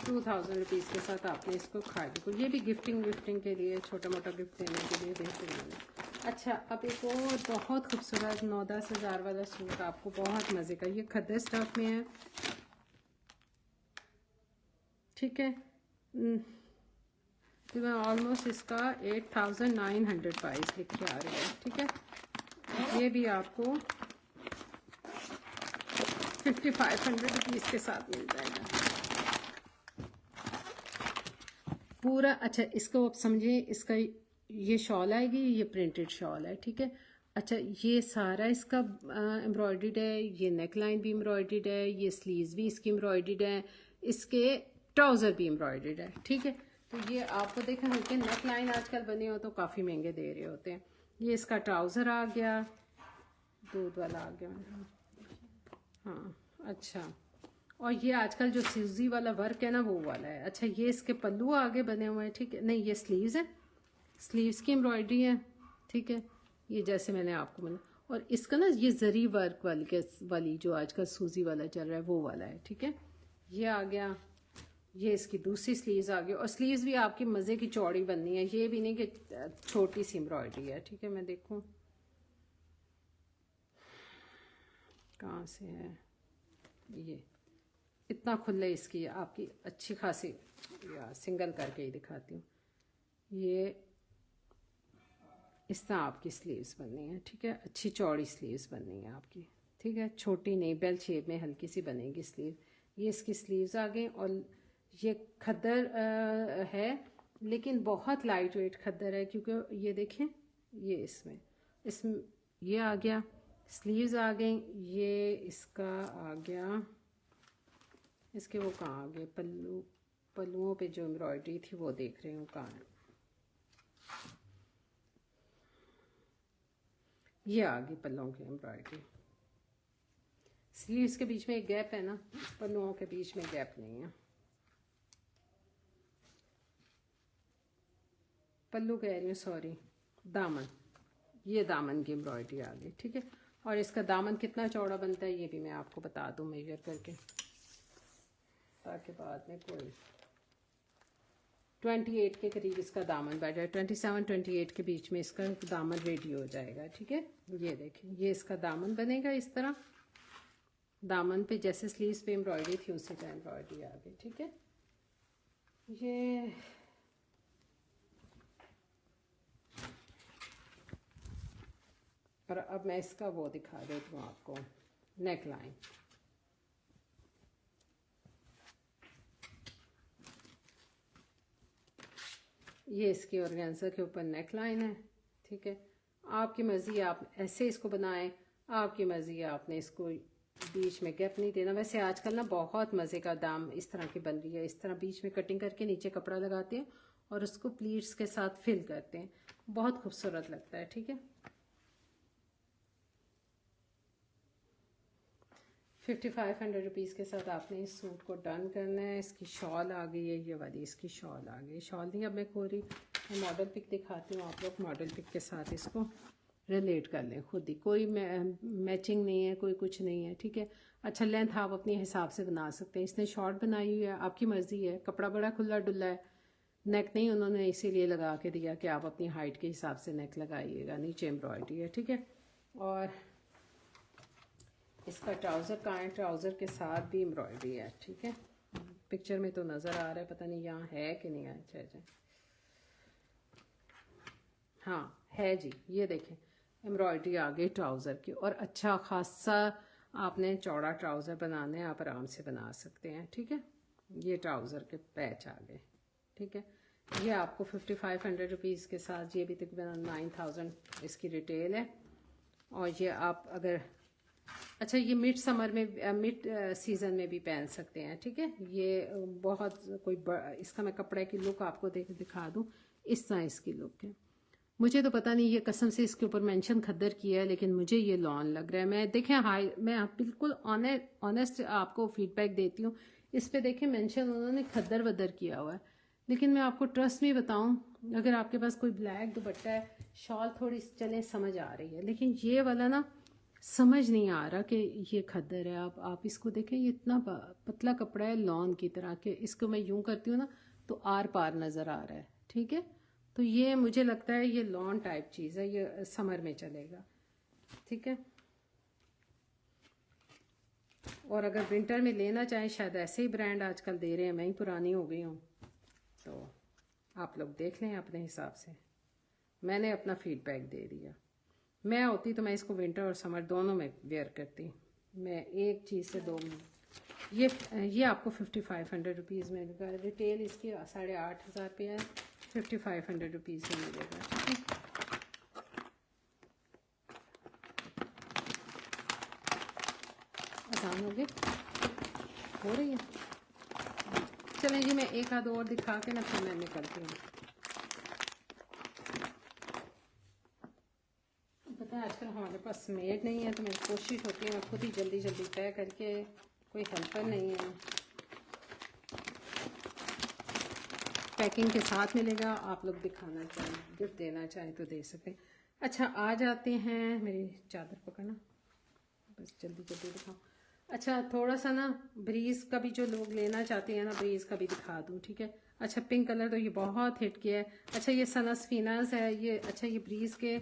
2000 रुपीज़ के साथ आपने इसको खादी को, ये भी गिफ्टिंग के लिए, छोटा मोटा गिफ्ट देने के लिए बेहतरीन है। अच्छा, अब एक और बहुत खूबसूरत 9-10 हज़ार वाला सूट आपको बहुत मज़े का, ये खद्दर स्टफ में है। ठीक है। मैं ऑलमोस्ट इसका 8,900 प्राइस लिख के आ रही है, ठीक है। ये भी आपको 5,500 रुपीज़ के साथ मिल जाएगा पूरा। अच्छा, इसको आप समझे, इसका ये शॉल आएगी, ये प्रिंटेड शॉल है, ठीक है। अच्छा, ये सारा इसका एम्ब्रॉयडर्ड है, ये नेक लाइन भी एम्ब्रॉयडर्ड है, ये स्लीव्स भी इसकी एम्ब्रॉयडर्ड है, इसके ट्राउज़र भी एम्ब्रॉयडर्ड है, ठीक है। तो ये आपको देखें, हल्के नेक लाइन आजकल बने हो तो काफ़ी महंगे दे रहे होते हैं। ये इसका ट्राउज़र आ गया, दूध वाला आ गया, हाँ अच्छा। और ये आजकल जो सूजी वाला वर्क है ना, वो वाला है। अच्छा, ये इसके पल्लू आगे बने हुए हैं, ठीक है। नहीं, ये स्लीव्स है, स्लीव्स की एम्ब्रॉयडरी है, ठीक है। ये जैसे मैंने आपको बोला, और इसका ना ये जरी वर्क वाली जो आजकल सूजी वाला चल रहा है वो वाला है, ठीक है। ये आ गया, ये इसकी दूसरी स्लीव्स आ गई। और स्लीव्स भी आपकी मज़े की चौड़ी बननी है, ये भी नहीं कि छोटी सी एम्ब्रॉयडरी है, ठीक है। मैं देखूँ कहाँ से है, ये इतना खुले इसकी आपकी अच्छी खासी, या सिंगल करके ही दिखाती हूँ। ये इस तरह आपकी स्लीव्स बननी है, ठीक है। अच्छी चौड़ी स्लीव्स बननी है आपकी, ठीक है। छोटी नहीं, बेल शेप में हल्की सी बनेगी स्लीव। ये इसकी स्लीव्स आ गई। और ये खद्दर है, लेकिन बहुत लाइट वेट खद्दर है, क्योंकि ये देखें, ये इसमें ये आ गया, स्लीव्स आ गई। ये इसका आ गया, इसके वो कहाँ आ गए पल्लुओं पे जो एम्ब्रॉयडरी थी वो देख रही हूँ कहाँ है। ये आ गई पल्लुओं की एम्ब्रॉयडरी। स्लीव्स के बीच में एक गैप है ना, पल्लुओं के बीच में गैप नहीं है। पल्लू कह रही हूँ, सॉरी, दामन। ये दामन की एम्ब्रॉयडरी आ गई, ठीक है। और इसका दामन कितना चौड़ा बनता है ये भी मैं आपको बता दूँ मेजर करके, ताकि बाद में कोई 28 के करीब इसका दामन बैठ जाए, 27-28 के बीच में इसका दामन रेडी हो जाएगा, ठीक है। ये देखें, ये इसका दामन बनेगा इस तरह। दामन पे जैसे स्लीव्स पे एम्ब्रॉयडरी थी उसी का एम्ब्रॉयडरी आ गई, ठीक है। ये पर अब मैं इसका वो दिखा देती हूँ आपको, नेक लाइन। ये इसकी ऑर्गेन्जा के ऊपर नेक लाइन है, ठीक है। आपकी मर्ज़ी, आप ऐसे इसको बनाएं, आपकी मर्ज़ी, आपने इसको बीच में गैप नहीं देना। वैसे आजकल ना बहुत मज़े का दाम इस तरह की बन रही है, इस तरह बीच में कटिंग करके नीचे कपड़ा लगाते हैं और उसको प्लीट्स के साथ फिल करते हैं, बहुत खूबसूरत लगता है, ठीक है। 5,500 रुपीज़ के साथ आपने इस सूट को डन करना है। इसकी शॉल आ गई है, ये वाली इसकी शॉल आ गई। शॉल नहीं अब मैं खोल रही, मैं मॉडल पिक दिखाती हूँ, आप लोग मॉडल पिक के साथ इसको रिलेट कर लें खुद ही। कोई मैचिंग नहीं है, कोई कुछ नहीं है, ठीक है। अच्छा, लेंथ आप अपने हिसाब से बना सकते हैं। इसने शॉर्ट बनाई हुई है, आपकी मर्ज़ी है। कपड़ा बड़ा खुला डुला है, नेक नहीं उन्होंने इसीलिए लगा के दिया कि आप अपनी हाइट के हिसाब से नेक लगाइएगा। नीचे एम्ब्रॉयडरी है, ठीक है। और इसका ट्राउज़र कहाँ है, ट्राउज़र के साथ भी एम्ब्रॉयडरी है, ठीक है। पिक्चर में तो नज़र आ रहा है, पता नहीं यहाँ है कि नहीं है। अच्छा, हाँ है जी, ये देखें एम्ब्रॉयडरी आ गई ट्राउज़र की। और अच्छा खासा आपने चौड़ा ट्राउज़र बनाना है, आप आराम से बना सकते हैं, ठीक है। ये ट्राउज़र के पैच आ गए, ठीक है। ये आपको 5,500 रुपीज़ के साथ, ये भी तकरीबन 9,000 इसकी रिटेल है। और ये आप अगर, अच्छा, ये मिड समर में, मिड सीज़न में भी पहन सकते हैं, ठीक है। ये बहुत कोई इसका मैं कपड़े की लुक आपको दिखा दूँ, इस तरह इसकी लुक है। मुझे तो पता नहीं, ये कसम से इसके ऊपर मेंशन खद्दर किया है, लेकिन मुझे ये लॉन लग रहा है। मैं देखें, हाई, मैं बिल्कुल ऑनेस्ट आपको फीडबैक देती हूँ। इस पे देखें मेंशन उन्होंने खद्दर वद्दर किया हुआ है, लेकिन मैं आपको ट्रस्ट में बताऊँ, अगर आपके पास कोई ब्लैक दुपट्टा है, शॉल थोड़ी चले समझ आ रही है, लेकिन ये वाला ना समझ नहीं आ रहा कि ये खद्दर है। आप इसको देखें, ये इतना पतला कपड़ा है लॉन की तरह के, इसको मैं यूं करती हूँ ना तो आर पार नज़र आ रहा है, ठीक है। तो ये मुझे लगता है ये लॉन टाइप चीज़ है, ये समर में चलेगा, ठीक है। और अगर विंटर में लेना चाहें, शायद ऐसे ही ब्रांड आजकल दे रहे हैं, मैं ही पुरानी हो गई हूँ, तो आप लोग देख लें अपने हिसाब से। मैंने अपना फीडबैक दे दिया। मैं होती तो मैं इसको विंटर और समर दोनों में वेयर करती। मैं एक चीज़ से दो ये आपको 5500 रुपीज़ में मिलेगा। रिटेल इसकी 8500 रुपया है, 5500 रुपीज़ में मिलेगा। ठीक है, आसान हो गए, हो रही है। चलें जी, मैं एक आध और दिखा के ना फिर मैं निकलती हूँ। पता है आजकल हमारे पास मेड नहीं है, तो मेरी कोशिश होती है मैं खुद ही जल्दी जल्दी तय करके, कोई हेल्पर नहीं है। पैकिंग के साथ मिलेगा, आप लोग दिखाना चाहें, गिफ्ट देना चाहें तो दे सकते हैं। अच्छा, आ जाते हैं, मेरी चादर पकड़ना, बस जल्दी जल्दी दिखाओ। अच्छा, थोड़ा सा ना ब्रीज का भी जो लोग लेना चाहते हैं ना, ब्रीज का भी दिखा दूँ, ठीक है। अच्छा, पिंक कलर तो ये बहुत हिट किया है। अच्छा, ये सनस फिनास है ये। अच्छा, ये ब्रीज के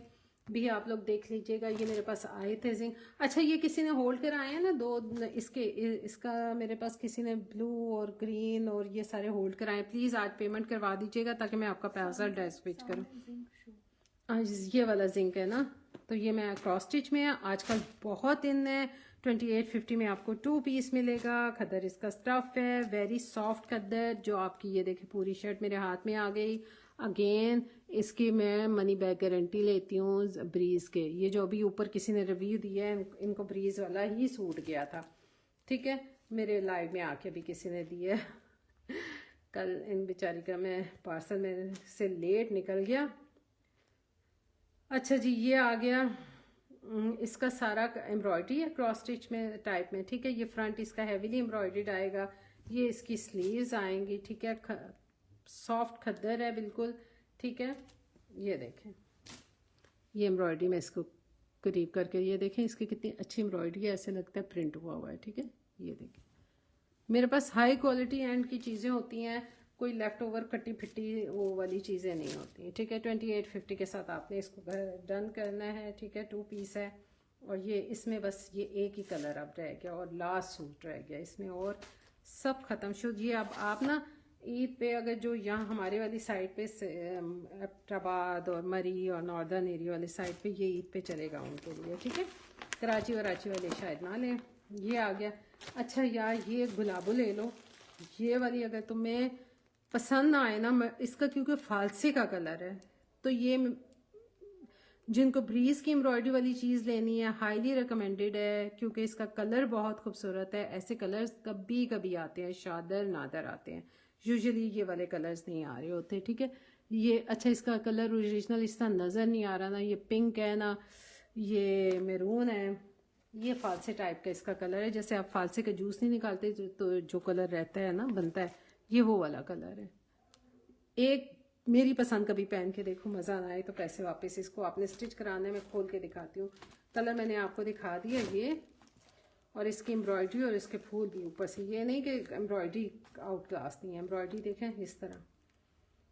भी आप लोग देख लीजिएगा, ये मेरे पास आए थे जिंक। अच्छा, ये किसी ने होल्ड कराए हैं ना दो, इसका मेरे पास किसी ने ब्लू और ग्रीन और ये सारे होल्ड कराए। प्लीज़ आज पेमेंट करवा दीजिएगा ताकि मैं आपका पैसा ड्रेस स्विच करूँ। ये वाला जिंक है ना, तो ये मैं क्रॉस स्टिच में है, आजकल बहुत इन है। 2850 में आपको 2 पीस मिलेगा। खद्दर इसका स्टफ है, वेरी सॉफ्ट खद्दर, जो आपकी ये देखिए पूरी शर्ट मेरे हाथ में आ गई। अगेन इसकी मैं मनी बैक गारंटी लेती हूँ ब्रीज के। ये जो अभी ऊपर किसी ने रिव्यू दिया है, इनको ब्रीज वाला ही सूट गया था, ठीक है। मेरे लाइव में आके भी किसी ने दिया कल इन बेचारी का मैं पार्सल मेरे से लेट निकल गया। अच्छा जी, ये आ गया, इसका सारा एम्ब्रॉयडरी है क्रॉस स्टिच में टाइप में, ठीक है। ये फ्रंट इसका हैवीली एम्ब्रॉयडर्ड आएगा, ये इसकी स्लीव्स आएंगी, ठीक है। सॉफ्ट खद्दर है बिल्कुल, ठीक है। ये देखें, ये एम्ब्रॉयडरी में इसको करीब करके ये देखें, इसकी कितनी अच्छी एम्ब्रॉयडरी है, ऐसे लगता है प्रिंट हुआ है, ठीक है। ये देखें, मेरे पास हाई क्वालिटी एंड की चीज़ें होती हैं, कोई लेफ़्ट ओवर कटी फिटी वो वाली चीज़ें नहीं होती, ठीक है। 2850 के साथ आपने इसको डन करना है, ठीक है। 2 पीस है, और ये इसमें बस ये एक ही कलर अब रह गया और लास्ट सूट रह गया इसमें, और सब ख़त्म। शुद्ध ये अब आप ना ईद पे अगर जो यहाँ हमारे वाली साइड पे एबटाबाद और मरी और नॉर्दर्न एरिया वाली साइड पे ये ईद पे चलेगा उनके लिए, ठीक है। कराची वराची वाले शायद ना लें। ये आ गया। अच्छा यार, ये गुलाबो ले लो, ये वाली अगर तुम्हें पसंद आए ना, इसका क्योंकि फालसे का कलर है, तो ये जिनको ब्रीज की एम्ब्रॉयडरी वाली चीज़ लेनी है हाईली रिकमेंडेड है, क्योंकि इसका कलर बहुत खूबसूरत है। ऐसे कलर्स कभी कभी आते हैं, शादर नादर आते हैं, यूजुअली ये वाले कलर्स नहीं आ रहे होते, ठीक है। ये अच्छा, इसका कलर ओरिजिनल इसका नज़र नहीं आ रहा ना, ये पिंक है ना, ये मैरून है, ये फालसे टाइप का इसका कलर है। जैसे आप फालसे का जूस नहीं निकालते तो जो कलर रहता है ना, बनता है, ये वो वाला कलर है। एक मेरी पसंद कभी पहन के देखो, मज़ा ना आए तो पैसे वापस। इसको आपने स्टिच कराना है, मैं खोल के दिखाती हूँ। कलर मैंने आपको दिखा दिया ये, और इसकी एम्ब्रॉयडरी और इसके फूल भी ऊपर से। ये नहीं कि एम्ब्रॉयडरी आउट क्लास नहीं है, एम्ब्रॉयडरी देखें इस तरह,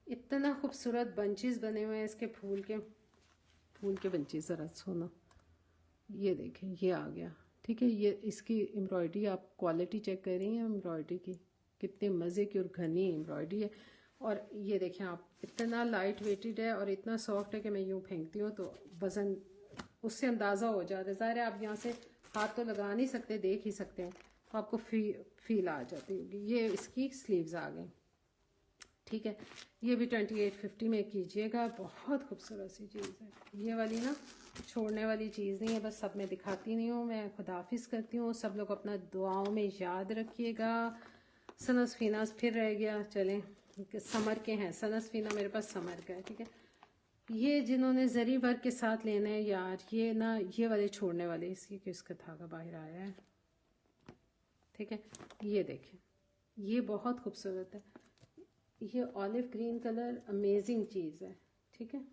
इतना खूबसूरत बंचेस बने हुए हैं इसके फूल के बंचेस। ज़रा सोना, ये देखें, ये आ गया, ठीक है। ये इसकी एम्ब्रॉयडरी आप क्वालिटी चेक कर रही हैं एम्ब्रॉयडरी की, कितने मज़े की और घनी एम्ब्रॉयडरी है। और ये देखें आप, इतना लाइट वेटेड है और इतना सॉफ्ट है कि मैं यूँ फेंकती हूँ तो वज़न उससे अंदाज़ा हो जाता है। ज़ाहिर है आप यहाँ से हाथ तो लगा नहीं सकते, देख ही सकते हैं, तो आपको फील आ जाती होगी। ये इसकी स्लीव्स आ गई, ठीक है। ये भी 2850 में कीजिएगा, बहुत खूबसूरत सी चीज़ है। ये वाली ना छोड़ने वाली चीज़ नहीं है, बस सब मैं दिखाती नहीं हूँ। मैं खुदाफिज करती हूँ, सब लोग अपना दुआओं में याद रखिएगा। सनस फिनास फिर रह गया, चलें समर के हैं। सनस फिना मेरे पास समर का है, ठीक है। ये जिन्होंने जरी वर्क के साथ लेना है यार, ये ना ये वाले छोड़ने वाले, इसकी किसका धागा बाहर आया है, ठीक है। ये देखें, ये बहुत खूबसूरत है, ये ऑलिव ग्रीन कलर, अमेजिंग चीज़ है, ठीक है।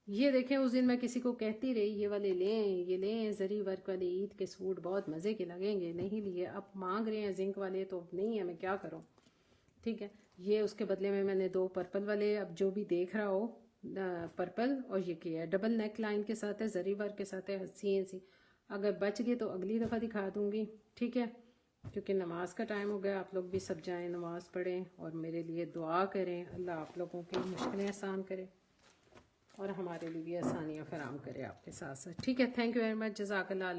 ये देखें, उस दिन मैं किसी को कहती रही ये वाले लें, ये लें जरी वर्क वाले, ईद के सूट बहुत मज़े के लगेंगे, नहीं लिए। अब मांग रहे हैं जिंक वाले, तो नहीं है, मैं क्या करूं, ठीक है। ये उसके बदले में मैंने 2 पर्पल वाले, अब जो भी देख रहा हो पर्पल, और ये किया है डबल नेक लाइन के साथ है, जरी वर्क के साथ है, CNC। अगर बच गए तो अगली दफ़ा दिखा दूंगी, ठीक है। क्योंकि नमाज का टाइम हो गया। आप लोग भी सब जाएं, नमाज पढ़ें और मेरे लिए दुआ करें। अल्लाह आप लोगों की मुश्किलें आसान करे और हमारे लिए भी आसानियाँ फराम करे आपके साथ साथ। ठीक है, थैंक यू वेरी मच, जज़ाकल्लाह।